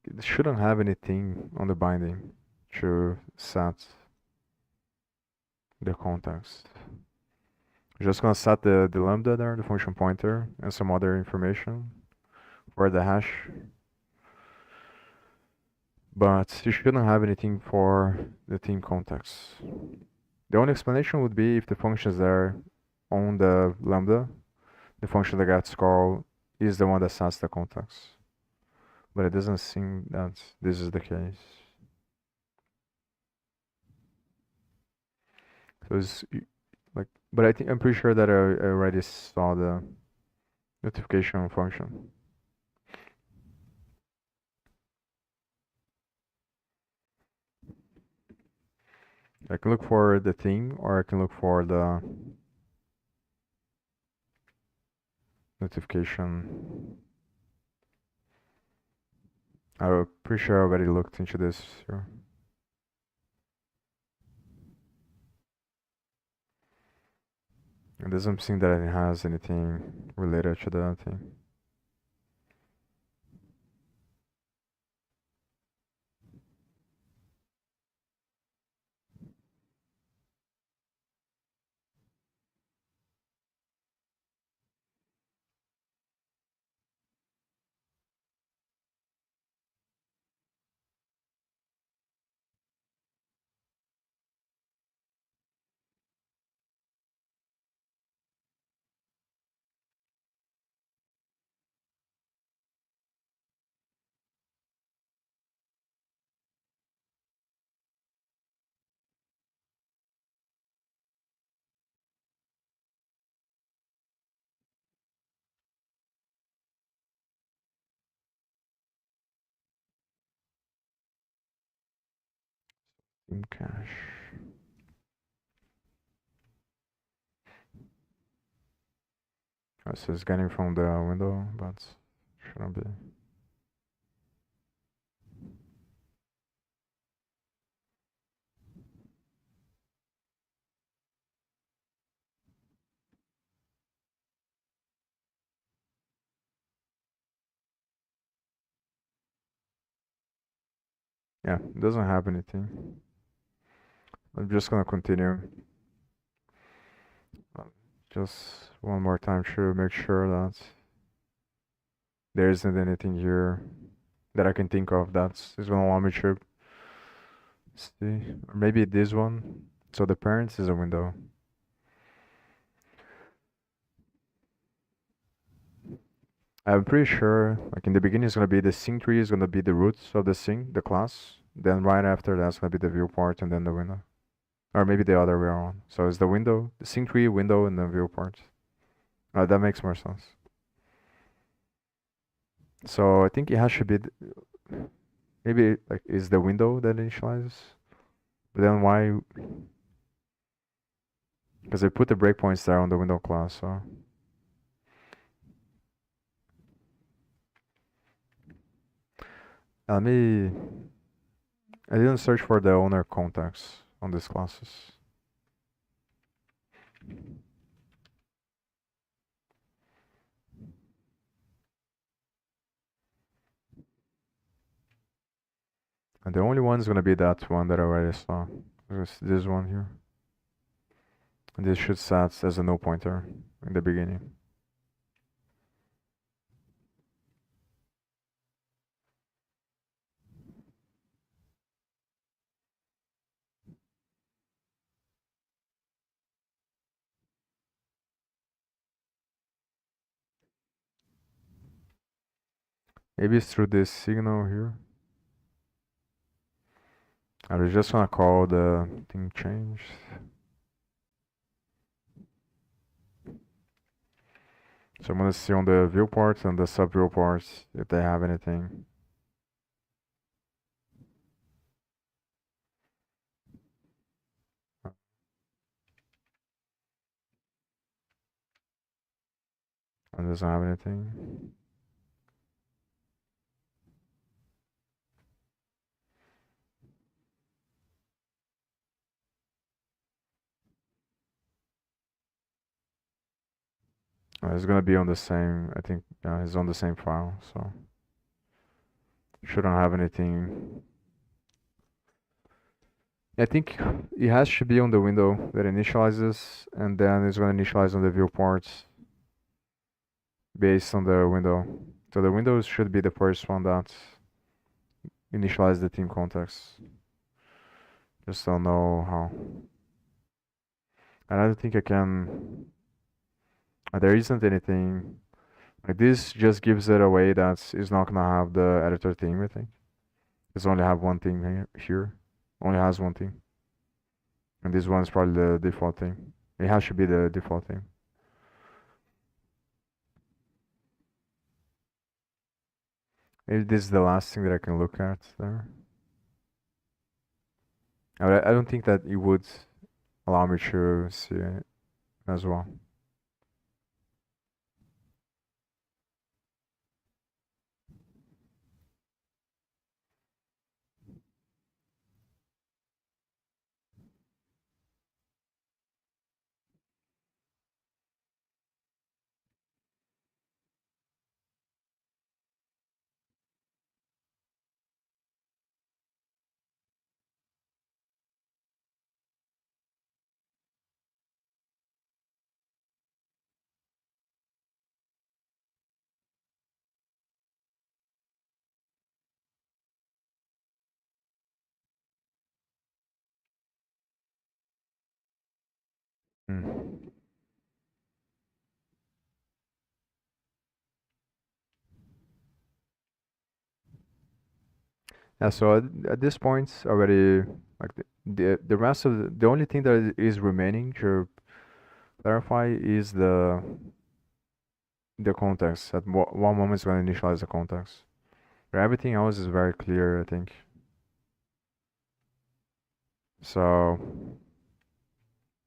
it shouldn't have anything on the binding to set the context. We're just gonna set the lambda there, the function pointer, and some other information for the hash. But you shouldn't have anything for the theme context. The only explanation would be if the function is there on the lambda, the function that gets called is the one that sets the context. But it doesn't seem that this is the case. So it's like, but I'm pretty sure that I already saw the notification function. I can look for the theme or I can look for the notification. I'm pretty sure I already looked into this here. It doesn't seem that it has anything related to that thing. Theme cache. So it's getting from the window, but shouldn't be. Yeah, it doesn't have anything. I'm just gonna continue. Just one more time to make sure that there isn't anything here that I can think of that is gonna allow me to see. Or maybe this one. So the parents is a window. I'm pretty sure, like in the beginning, it's gonna be the scene tree is gonna be the roots of the scene, the class. Then right after that's gonna be the viewport and then the window, or maybe the other way around. So it's the window, the scene tree, window, and then viewport. That makes more sense. So I think it has to be maybe like is the window that initializes, but then why? Because I put the breakpoints there on the window class, so. Let me. I didn't search for the owner contacts on these classes. And the only one is gonna be that one that I already saw. This one here. And this should set as a no pointer in the beginning. Maybe it's through this signal here. I was just gonna call the thing changed. So I'm gonna see on the viewports and the sub viewports if they have anything. And doesn't have anything. It's gonna be on the same, I think, yeah, it's on the same file, so shouldn't have anything. I think it has to be on the window that initializes, and then it's gonna initialize on the viewports based on the window. So the windows should be the first one that initialize the team context. Just don't know how. And I don't think I can. There isn't anything like this. Just gives it away that it's not gonna have the editor theme. I think it's only have one thing here. Only has one thing, and this one is probably the default thing. It has to be the default thing. Maybe this is the last thing that I can look at there. I don't think that it would allow me to see it as well. Mm. Yeah, so at this point already, like the rest of the only thing that is remaining to clarify is the context. At one moment is going to initialize the context. But everything else is very clear, I think. So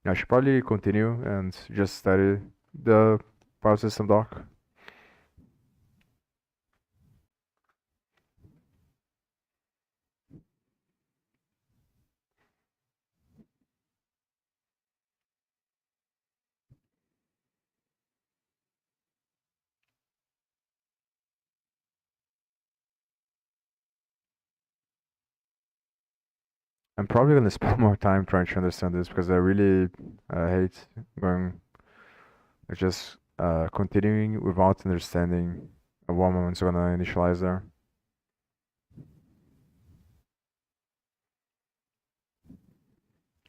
I should probably continue and just study the file system doc. I'm probably gonna spend more time trying to understand this because I really hate going It's just continuing without understanding at what moment it's gonna initialize there.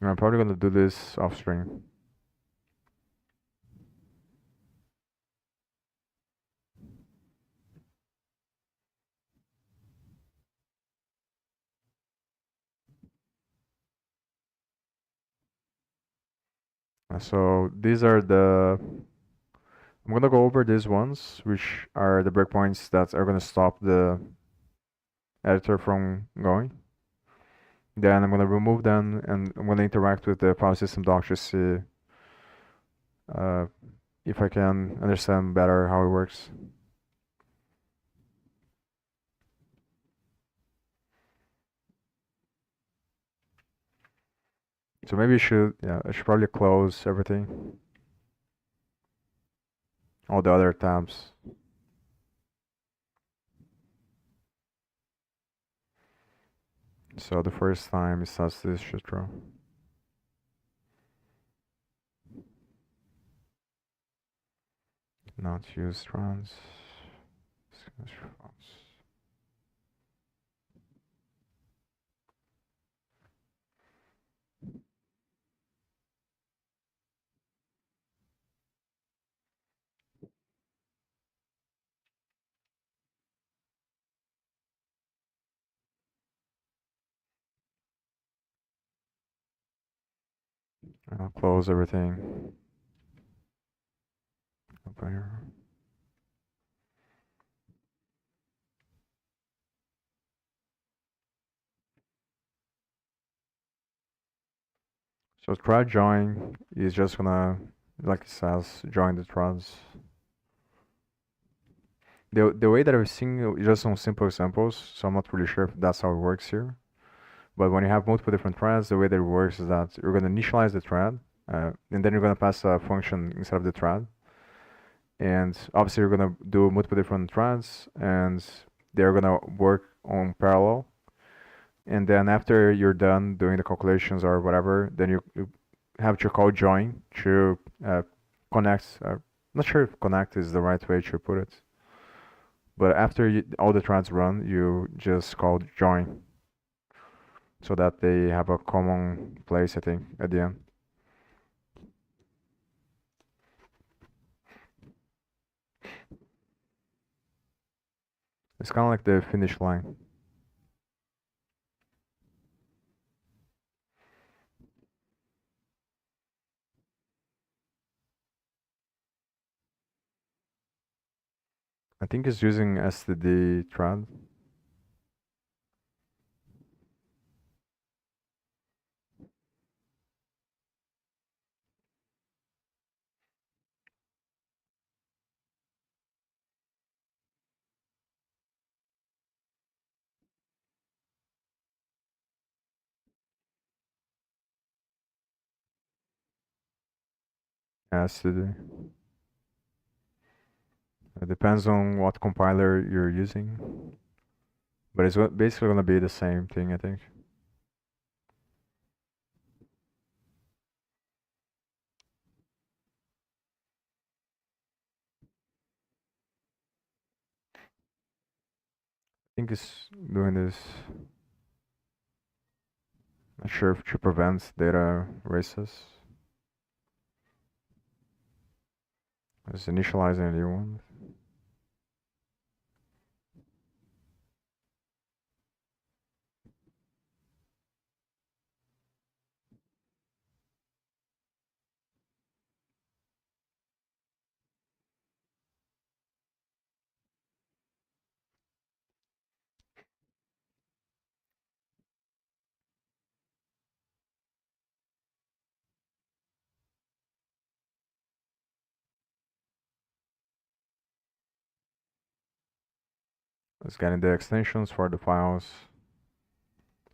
And I'm probably gonna do this off stream. So these are I'm gonna go over these ones, which are the breakpoints that are gonna stop the editor from going. Then I'm gonna remove them and I'm gonna interact with the FileSystemDock to see uh, if I can understand better how it works. So maybe I should probably close everything, all the other tabs. So the first time it starts this should throw. Not use trans. I'll close everything. Open here. So try join is just gonna, like it says, join the threads. The way that I've seen just some simple examples, so I'm not really sure if that's how it works here. But when you have multiple different threads, the way that it works is that you're gonna initialize the thread, and then you're gonna pass a function instead of the thread. And obviously you're gonna do multiple different threads, and they're gonna work on parallel. And then after you're done doing the calculations or whatever, then you have to call join to connect. Not sure if connect is the right way to put it, but after all the threads run, you just call join so that they have a common place, I think, at the end. It's kind of like the finish line. I think it's using std thread. Std. It depends on what compiler you're using, but it's basically gonna be the same thing, I think. I think it's doing this. Not sure if to prevent data races. It's initializing a new one. It's getting the extensions for the files.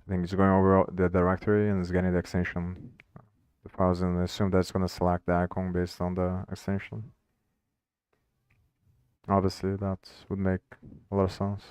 I think it's going over the directory and it's getting the extension, the files, and I assume that's gonna select the icon based on the extension. Obviously, that would make a lot of sense.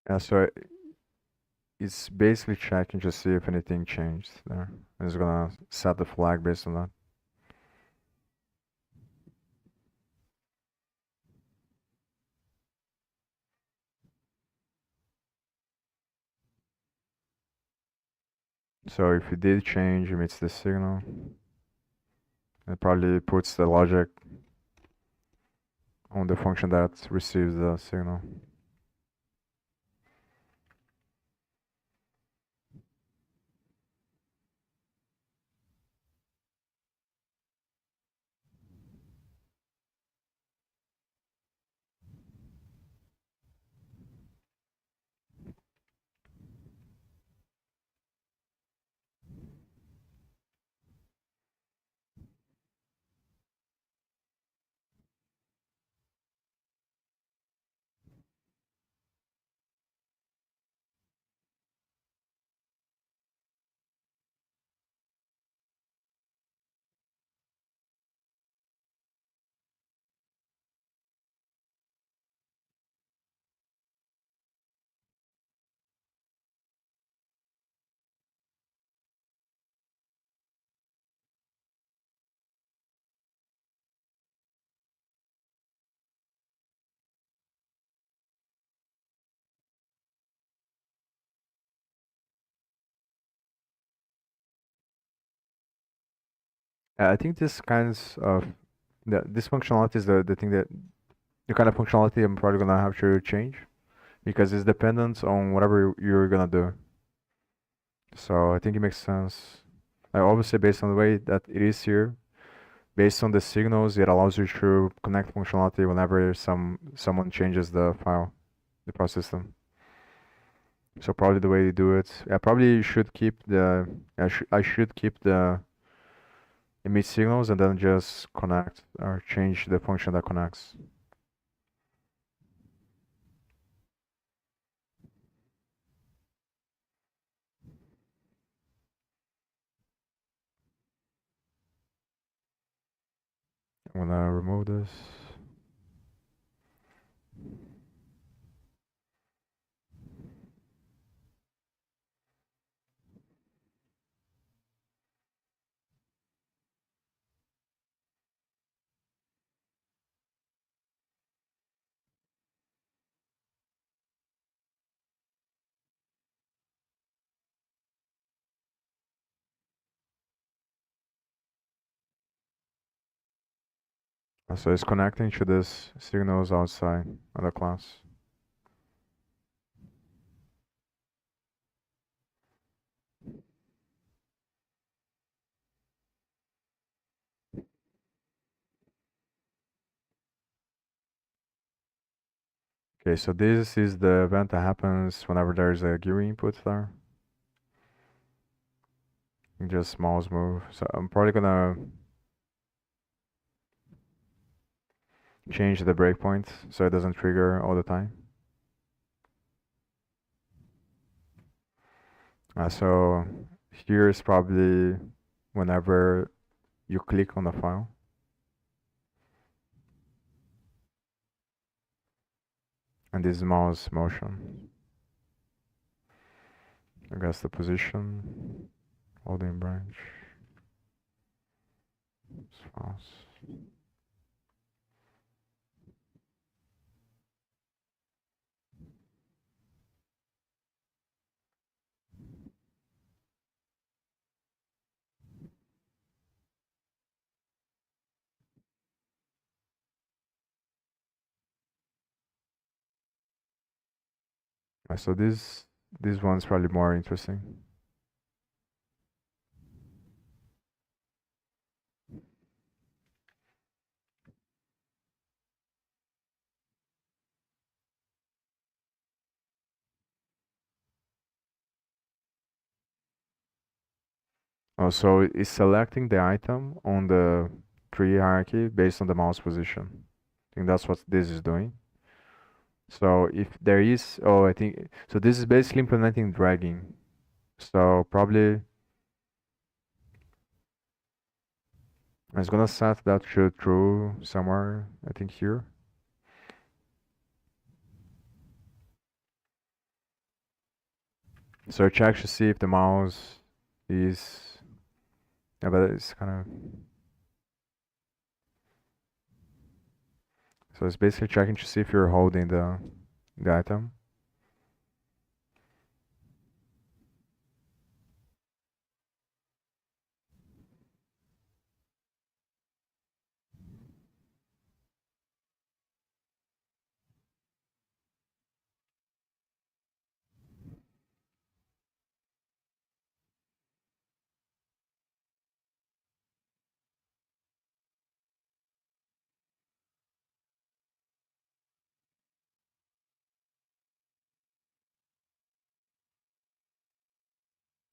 Yeah, so it's basically checking to see if anything changed there. And it's gonna set the flag based on that. So if it did change, emits the signal. It probably puts the logic on the function that receives the signal. I think this kinds of this functionality is the thing that the kind of functionality I'm probably gonna have to change because it's dependent on whatever you're gonna do. So I think it makes sense. Obviously, based on the way that it is here, based on the signals, it allows you to connect functionality whenever someone changes the file system. So probably the way you do it, I probably should keep I should keep the emit signals and then just connect or change the function that connects. I'm gonna remove this. So it's connecting to this signals outside of the class. Okay, so this is the event that happens whenever there's a GUI input there. Just mouse move. So I'm probably gonna change the breakpoint so it doesn't trigger all the time. So here is probably whenever you click on the file. And this mouse motion. I guess the position, holding branch, mouse. So this one's probably more interesting. So it's selecting the item on the tree hierarchy based on the mouse position. I think that's what this is doing. So if there is, I think, so this is basically implementing dragging. So probably it's gonna set that to true somewhere, I think here. So it checks to see if the mouse is, yeah, but it's kind of, so it's basically checking to see if you're holding the item.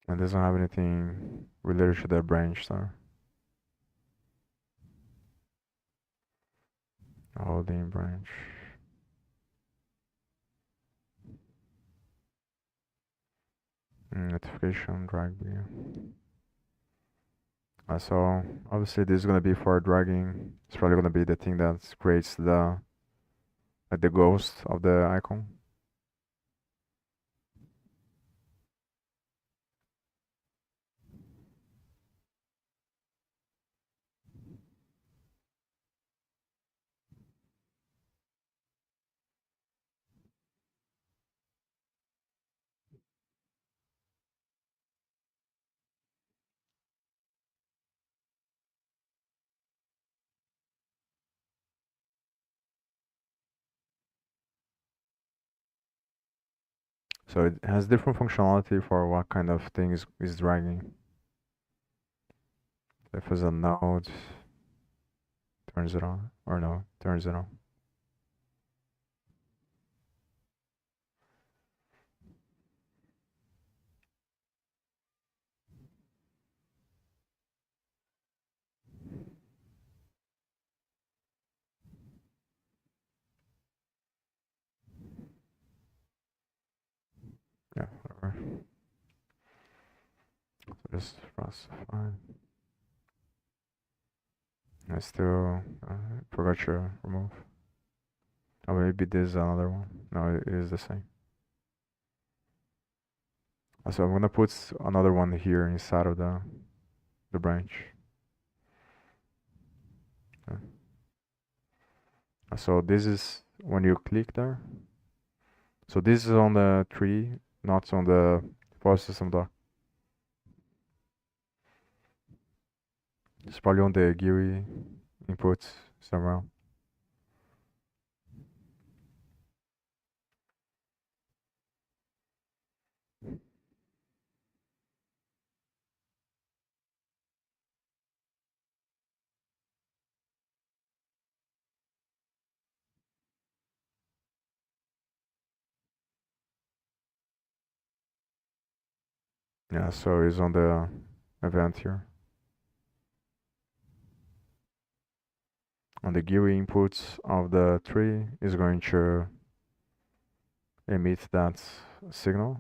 It doesn't have anything related to the branch, so holding branch. Notification drag view. So obviously this is gonna be for dragging. It's probably gonna be the thing that creates the ghost of the icon. So it has different functionality for what kind of thing is dragging. If it's a node, turns it on, or no, turns it on. Yeah, whatever. So just press fine. I still forgot to remove. Oh, maybe this is another one. No, it is the same. So I'm gonna put another one here inside of the branch. So this is when you click there. So this is on the tree, not on the FileSystemDock. It's probably on the GUI inputs somewhere. Yeah, so it's on the event here. On the GUI inputs of the tree is going to emit that signal.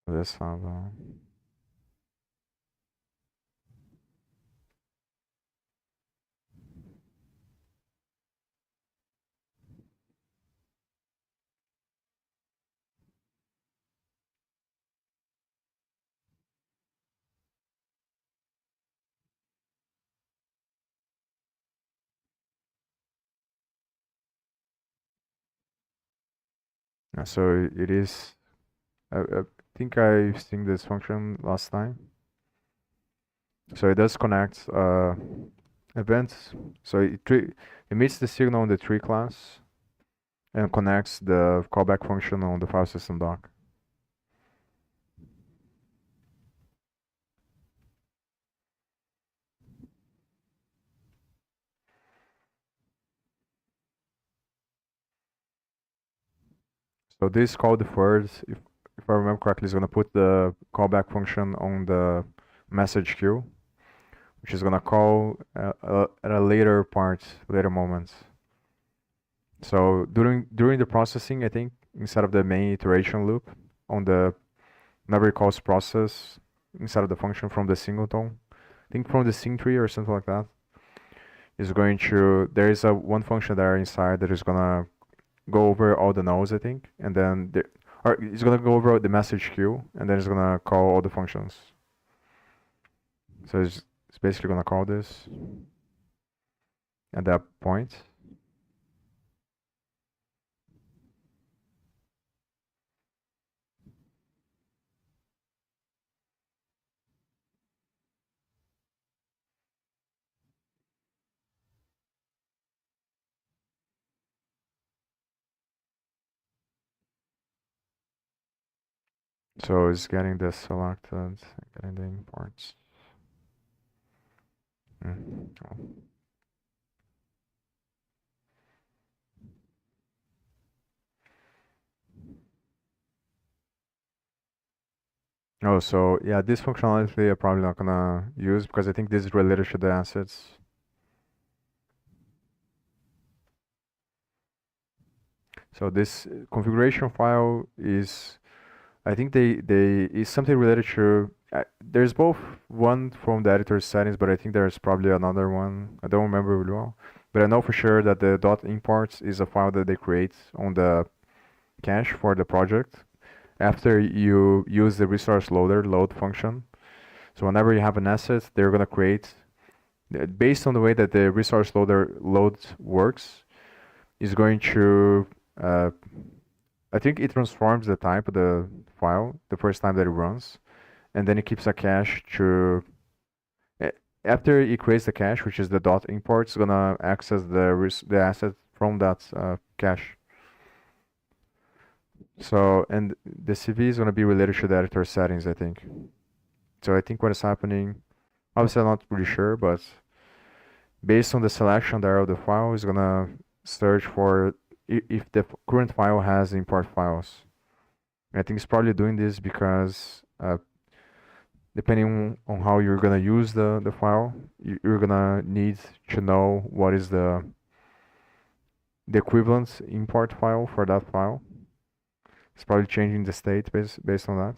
Let's have yeah, so it is. I think I've seen this function last time. So it does connect events. So it emits the signal on the tree class and connects the callback function on the FileSystemDock. So this call deferred, if I remember correctly, is gonna put the callback function on the message queue, which is gonna call at a later part, later moment. So during the processing, I think instead of the main iteration loop on the whenever it calls process inside of the function from the singleton, I think from the sing tree or something like that, is going to there is a one function there inside that is gonna go over all the nodes, I think, and then or it's gonna go over the message queue, and then it's gonna call all the functions. So it's basically gonna call this at that point. So it's getting this selected, getting the imports. Oh. Oh, so yeah, this functionality I'm probably not gonna use because I think this is related to the assets. So this configuration file is, I think they is something related to. There's both one from the editor's settings, but I think there's probably another one. I don't remember really well, but I know for sure that the dot imports is a file that they create on the cache for the project after you use the resource loader load function. So whenever you have an asset, they're gonna create based on the way that the resource loader load works, is going to uh, I think it transforms the type of the file the first time that it runs, and then it keeps a cache to after it creates the cache, which is the dot import, it's gonna access the asset from that cache. So and the CV is gonna be related to the editor settings, I think. So I think what is happening, obviously I'm not really sure, but based on the selection there of the file, is gonna search for if the current file has import files. I think it's probably doing this because depending on how you're gonna use the file, you're gonna need to know what is the equivalent import file for that file. It's probably changing the state based on that.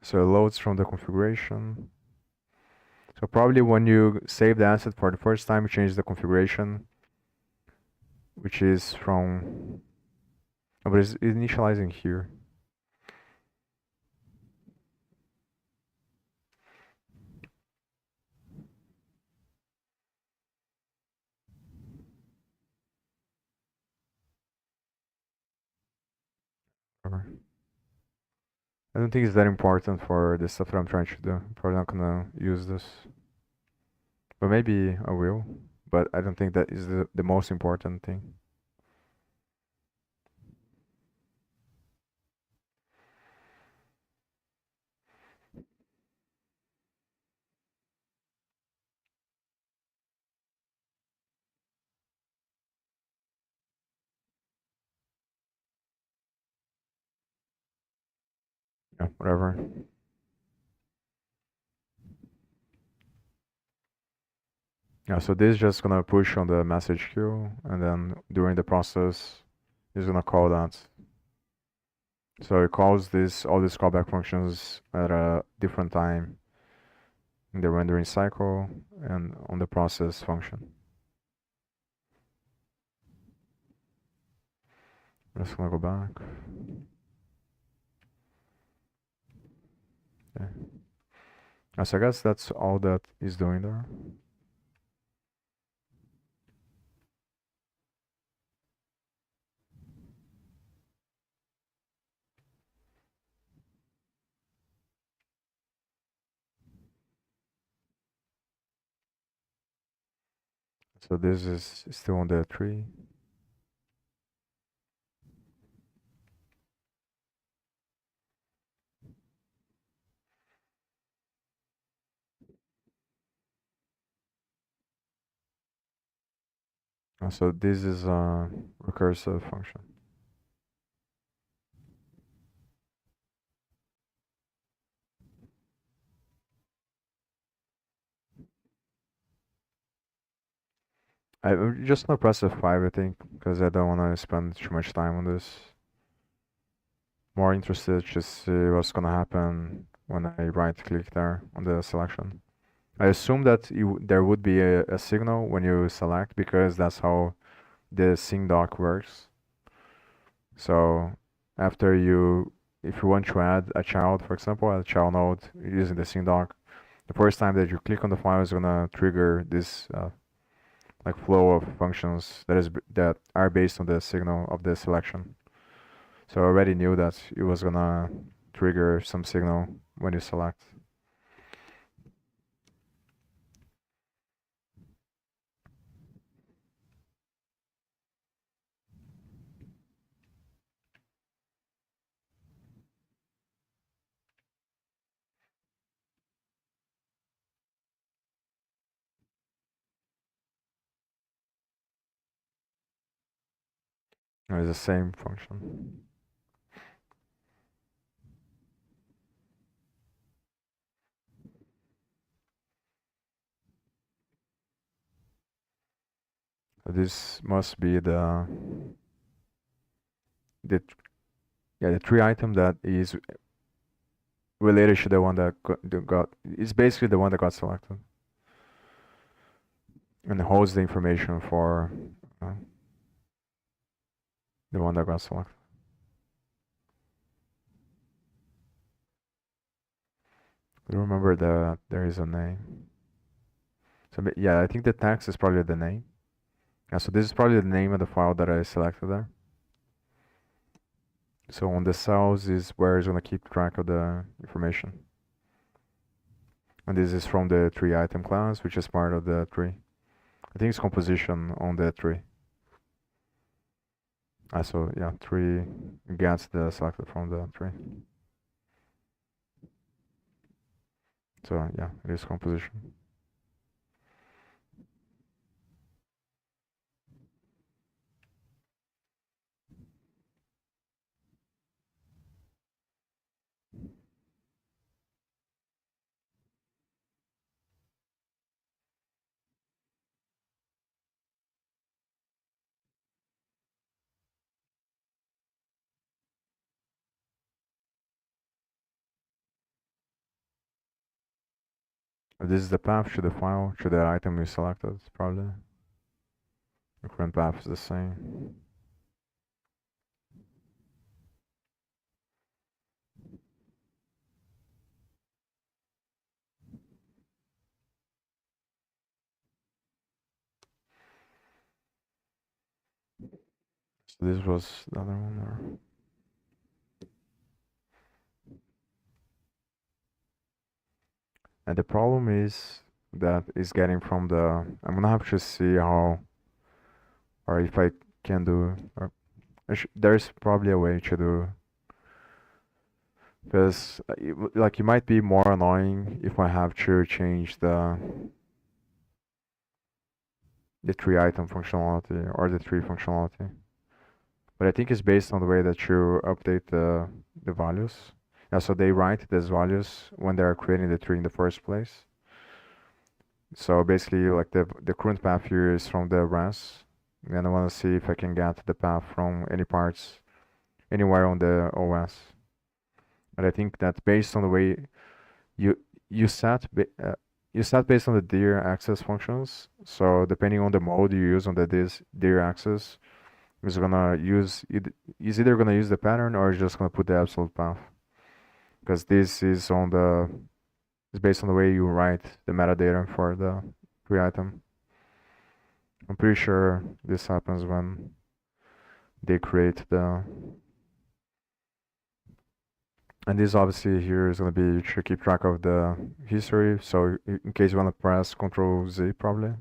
So it loads from the configuration. So probably when you save the asset for the first time, you change the configuration, which is from, oh, but it's initializing here. I don't think it's that important for the stuff that I'm trying to do. I'm probably not gonna use this. But maybe I will. But I don't think that is the most important thing. Yeah, whatever. Yeah, so this is just gonna push on the message queue, and then during the process, it's gonna call that. So it calls all these callback functions at a different time in the rendering cycle and on the process function. I'm just gonna go back. Okay. So I guess that's all that is doing there. So this is still on the tree. So this is a recursive function. I'm just gonna press F5, I think, because I don't wanna spend too much time on this. More interested to see what's gonna happen when I right click there on the selection. I assume that there would be a signal when you select because that's how the SystemDock works. So after if you want to add a child, for example, a child node using the SystemDock, the first time that you click on the file is gonna trigger this like flow of functions that are based on the signal of the selection. So I already knew that it was gonna trigger some signal when you select. It's the same function. So this must be the yeah, the tree item that is related to the one that got it's basically the one that got selected and holds the information for uh, the one that got selected. I don't remember that there is a name. So yeah, I think the text is probably the name. Yeah, so this is probably the name of the file that I selected there. So on the cells is where it's gonna keep track of the information. And this is from the tree item class, which is part of the tree. I think it's composition on the tree. So yeah, tree gets the selected from the tree. So yeah, it is composition. This is the path to the file, to the item you selected, probably. The current path is the same. So this was the other one, or and the problem is that is getting from the. I'm gonna have to see how, or if I can do, or there's probably a way to do, because like it might be more annoying if I have to change the tree item functionality or the tree functionality. But I think it's based on the way that you update the values. Yeah, so they write these values when they're creating the tree in the first place. So basically, like the current path here is from the res, and I want to see if I can get the path from any parts anywhere on the OS. But I think that based on the way you you set you set based on the dir access functions. So depending on the mode you use on the this dir access, is gonna use is either gonna use the pattern or it's just gonna put the absolute path. Because this is on the is based on the way you write the metadata for the tree item. I'm pretty sure this happens when they create the and this obviously here is gonna be you should keep track of the history. So in case you wanna press Control Z probably.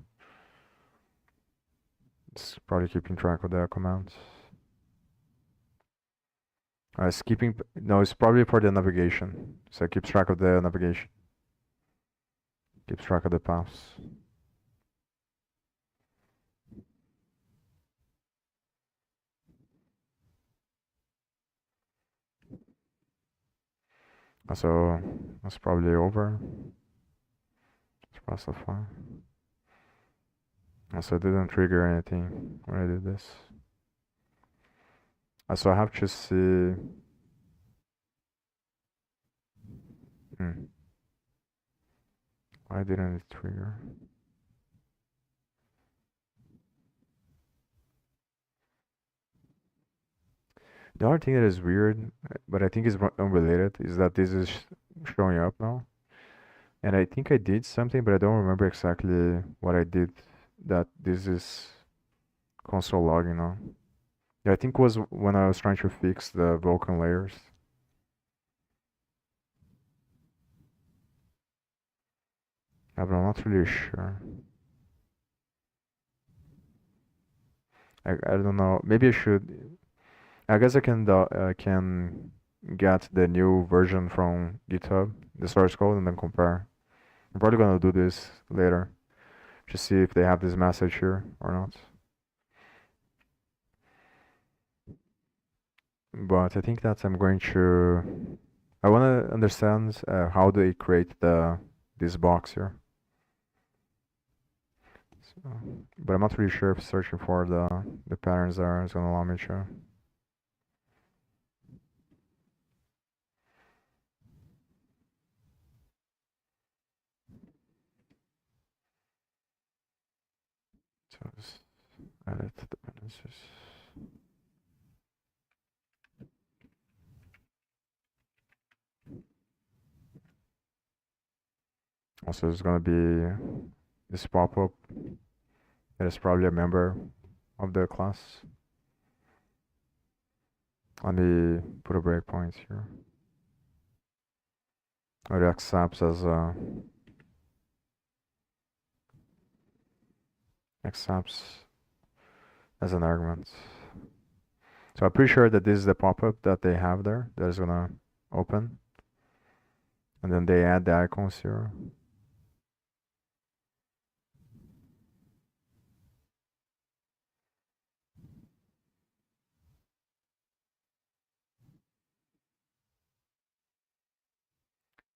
It's probably keeping track of the commands. Skipping no, it's probably for the navigation. So it keeps track of the navigation. Keeps track of the paths. So that's probably over. Let's press F5. So it didn't trigger anything when I did this. So I have to see. Why didn't it trigger? The other thing that is weird, but I think is unrelated, is that this is showing up now. And I think I did something, but I don't remember exactly what I did that this is console logging now. Yeah, I think it was when I was trying to fix the Vulkan layers. Yeah, but I'm not really sure. I don't know. Maybe I should. I guess I can get the new version from GitHub, the source code, and then compare. I'm probably gonna do this later to see if they have this message here or not. But I think that I'm going to. I want to understand how they create this box here. So, but I'm not really sure if searching for the patterns there is gonna allow me to. So just edit dependencies. Also, there's gonna be this pop-up that is probably a member of the class. Let me put a breakpoint here. It accepts as a an argument. So I'm pretty sure that this is the pop-up that they have there that is gonna open, and then they add the icons here.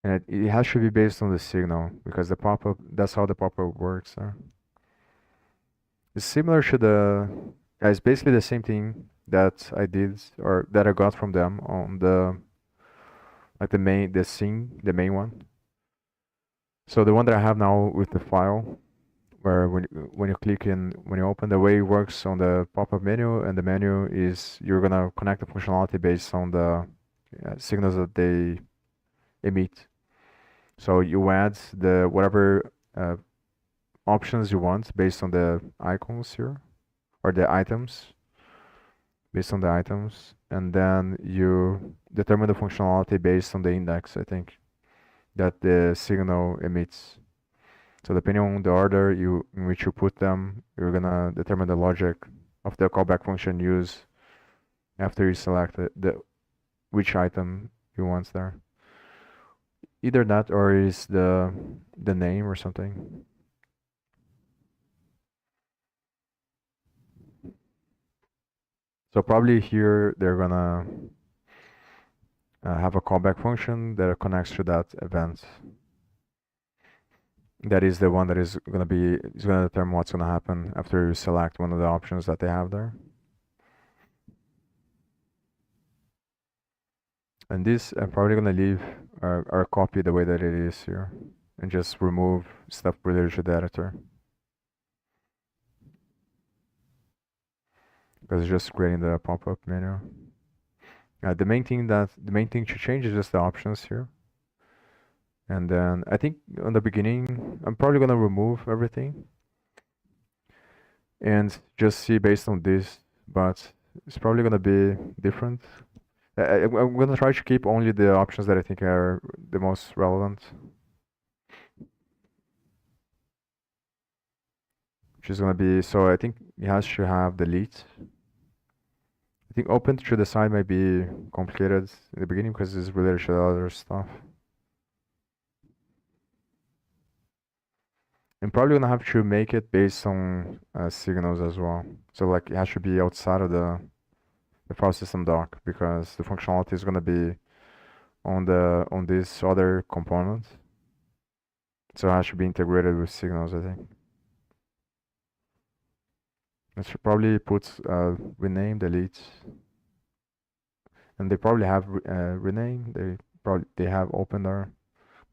And it has to be based on the signal because the pop-up, that's how the pop-up works. It's similar to it's basically the same thing that I did or that I got from them on the main one. So the one that I have now with the file, where when you click in, when you open, the way it works on the pop-up menu, and the menu is you're gonna connect the functionality based on the signals that they emit. So you add the whatever options you want based on the icons here, or the items, based on the items, and then you determine the functionality based on the index, I think, that the signal emits. So depending on the order in which you put them, you're gonna determine the logic of the callback function used after you select which item you want there. Either that or is the name or something. So probably here they're gonna have a callback function that connects to that event. That is the one that is gonna determine what's gonna happen after you select one of the options that they have there. And this I'm probably gonna leave or copy the way that it is here and just remove stuff related to the editor. Because it's just creating the pop-up menu. The main thing to change is just the options here. And then I think on the beginning, I'm probably gonna remove everything and just see based on this, but it's probably gonna be different. I'm gonna try to keep only the options that I think are the most relevant. Which is gonna be, so I think it has to have delete. I think open to the side might be complicated in the beginning because it's related to other stuff. I'm probably gonna have to make it based on signals as well. So like it has to be outside of the FileSystemDock because the functionality is gonna be on this other component. So it has to be integrated with signals, I think. It should probably put rename, delete, and they probably have rename. They have open there,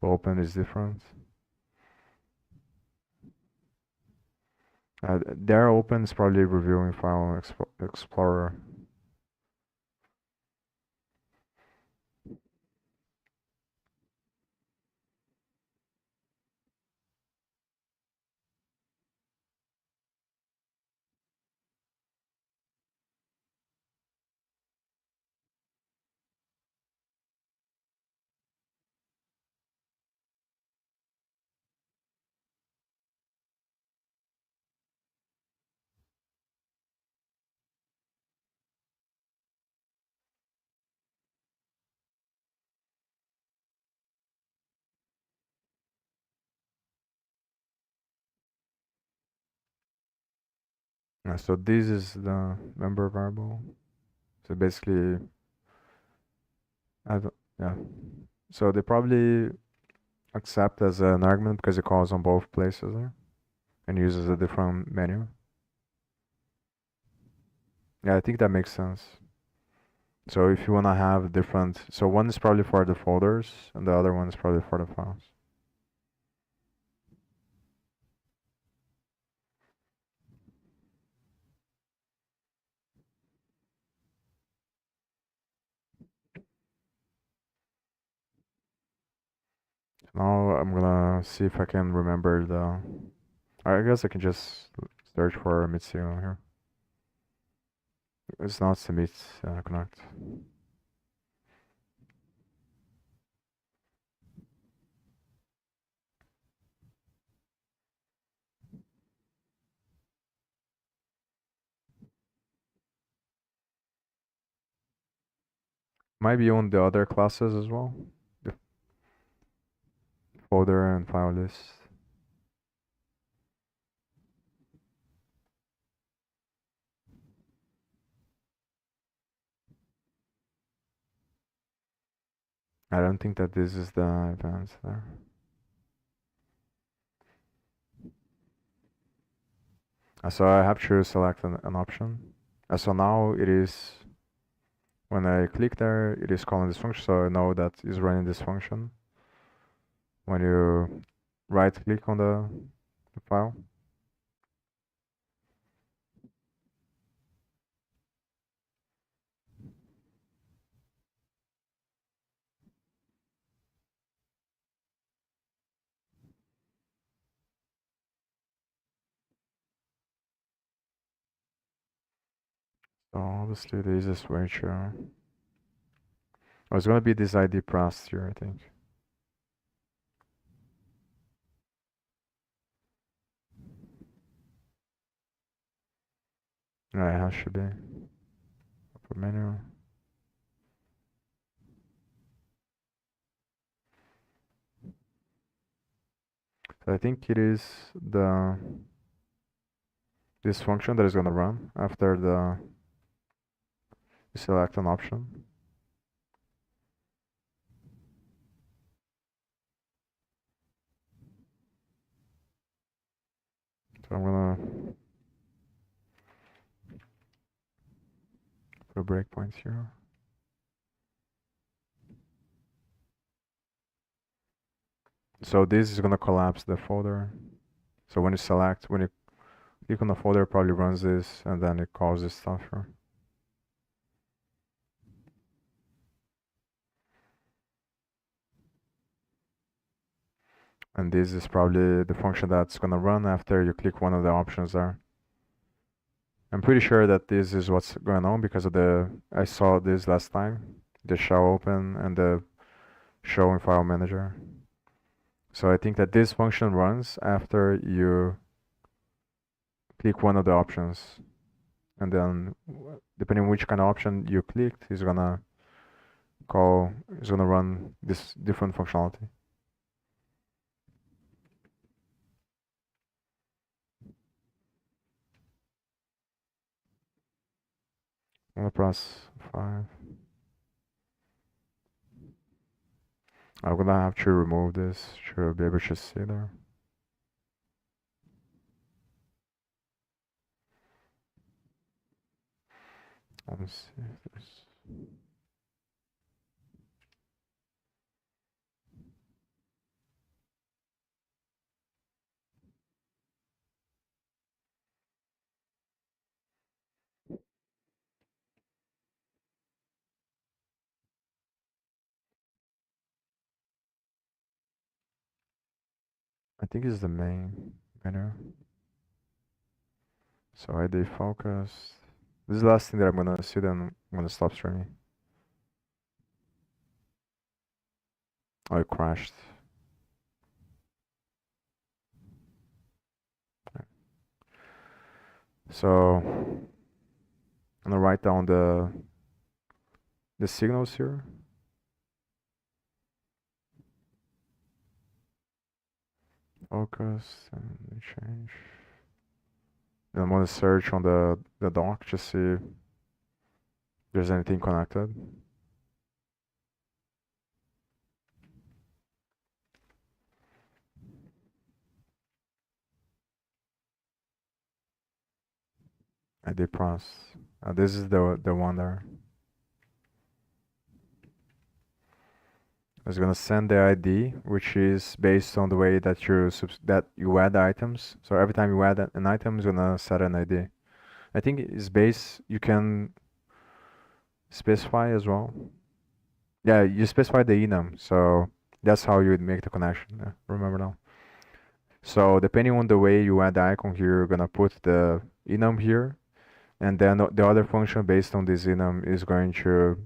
but open is different. Their open is probably reviewing file explorer. So this is the member variable. So basically, I don't, yeah. So they probably accept as an argument because it calls on both places there and uses a different menu. Yeah, I think that makes sense. So if you want to have different, so one is probably for the folders and the other one is probably for the files. Now I'm gonna see if I can remember the. I guess I can just search for Mitsio here. It's not submit connect. Might be on the other classes as well. The folder and file list. I don't think that this is the events there. So I have to select an option. So now it is, when I click there, it is calling this function, so I know that it's running this function. When you right click on the file, so obviously the easiest way to, oh, it's gonna be this ID pressed here, I think. Yeah, it should be. Upper menu. So I think it is this function that is gonna run after you select an option. So I'm gonna put a breakpoint here. So this is gonna collapse the folder. So when you click on the folder, it probably runs this, and then it calls this stuff here. And this is probably the function that's gonna run after you click one of the options there. I'm pretty sure that this is what's going on because of I saw this last time, the show open and the show in file manager. So I think that this function runs after you click one of the options, and then depending on which kind of option you clicked, it's gonna run this different functionality. I'm gonna press 5. I'm gonna have to remove this to be able to see there. Let me see if there's... I think it's the main menu. So ID focus. This is the last thing that I'm gonna see, then I'm gonna stop streaming. Oh, it crashed. So I'm gonna write down the signals here. Focus and change. And I'm gonna search on the dock to see if there's anything connected. ID pros. This is the one there. I was gonna send the ID, which is based on the way that you add items. So every time you add an item, it's gonna set an ID. I think it's based. You can specify as well. Yeah, you specify the enum, so that's how you would make the connection. Yeah, remember now. So depending on the way you add the icon here, you're gonna put the enum here, and then the other function based on this enum is going to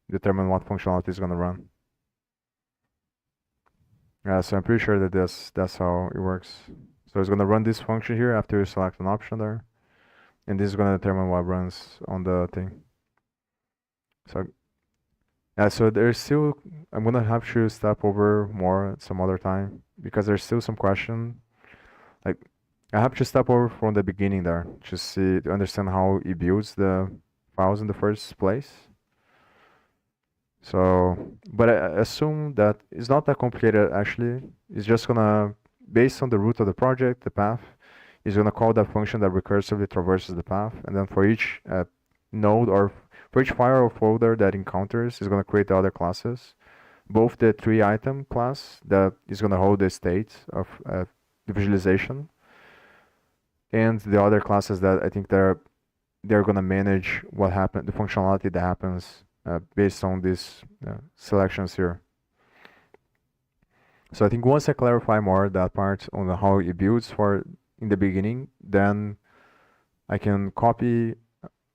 determine what functionality is gonna run. Yeah, so I'm pretty sure that that's how it works. So it's gonna run this function here after you select an option there, and this is gonna determine what runs on the thing. So yeah, so there's still, I'm gonna have to step over more some other time because there's still some question. Like I have to step over from the beginning there to understand how it builds the files in the first place. So, but I assume that it's not that complicated actually. It's just gonna, based on the root of the project, the path, is gonna call that function that recursively traverses the path, and then for each node or for each file or folder that encounters, is gonna create the other classes. Both the tree item class that is gonna hold the state of the visualization, and the other classes that I think they're gonna manage what happened, the functionality that happens based on these selections here. So I think once I clarify more that part on how it builds for in the beginning, then I can copy.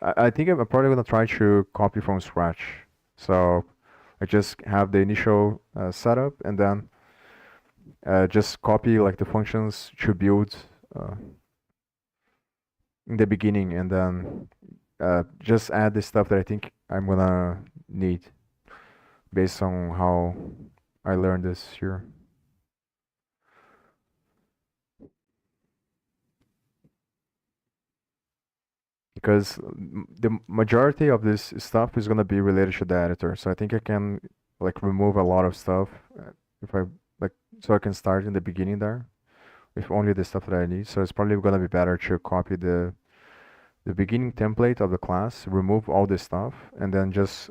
I think I'm probably gonna try to copy from scratch. So I just have the initial setup and then just copy like the functions to build in the beginning, and then just add the stuff that I think I'm gonna need based on how I learned this here. Because the majority of this stuff is gonna be related to the editor, so I think I can like remove a lot of stuff if I like, so I can start in the beginning there with only the stuff that I need. So it's probably gonna be better to copy the beginning template of the class, remove all this stuff, and then just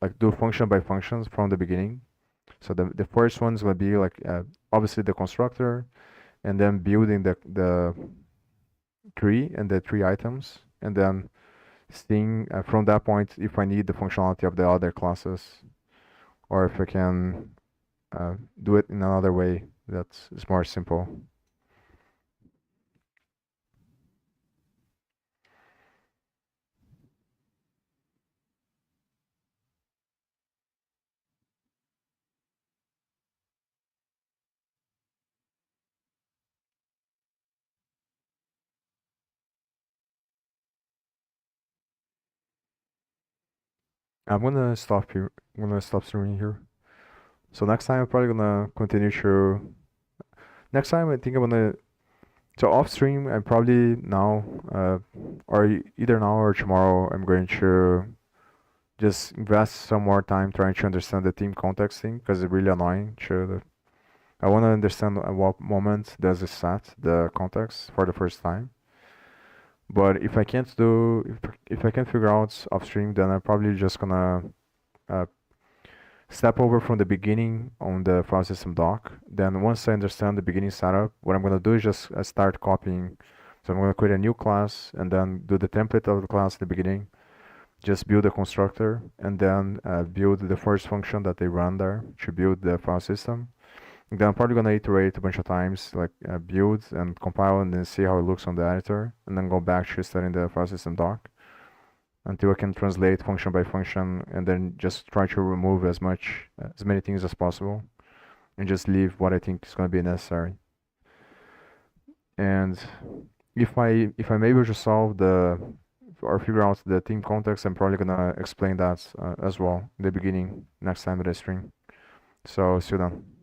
like do function by functions from the beginning. So the first one's gonna be like obviously the constructor, and then building the tree and the tree items, and then seeing from that point if I need the functionality of the other classes, or if I can do it in another way that's more simple. I'm gonna stop here. I'm gonna stop streaming here. So next time I'm probably gonna continue to. Next time I think I'm gonna. So off stream I'm probably now, or either now or tomorrow, I'm going to just invest some more time trying to understand the team context thing because it's really annoying. I want to understand at what moment does it set the context for the first time. But if I can't if I can't figure out upstream, then I'm probably just gonna uh, step over from the beginning on the file system doc. Then once I understand the beginning setup, what I'm gonna do is just start copying. So I'm gonna create a new class and then do the template of the class at the beginning. Just build a constructor and then build the first function that they run there to build the file system. And then I'm probably gonna iterate a bunch of times, like build and compile and then see how it looks on the editor, and then go back to studying the file system doc until I can translate function by function and then just try to remove as many things as possible and just leave what I think is going to be necessary. And if I'm able to solve or figure out the theme context, I'm probably gonna explain that as well in the beginning next time that I stream. So see you then.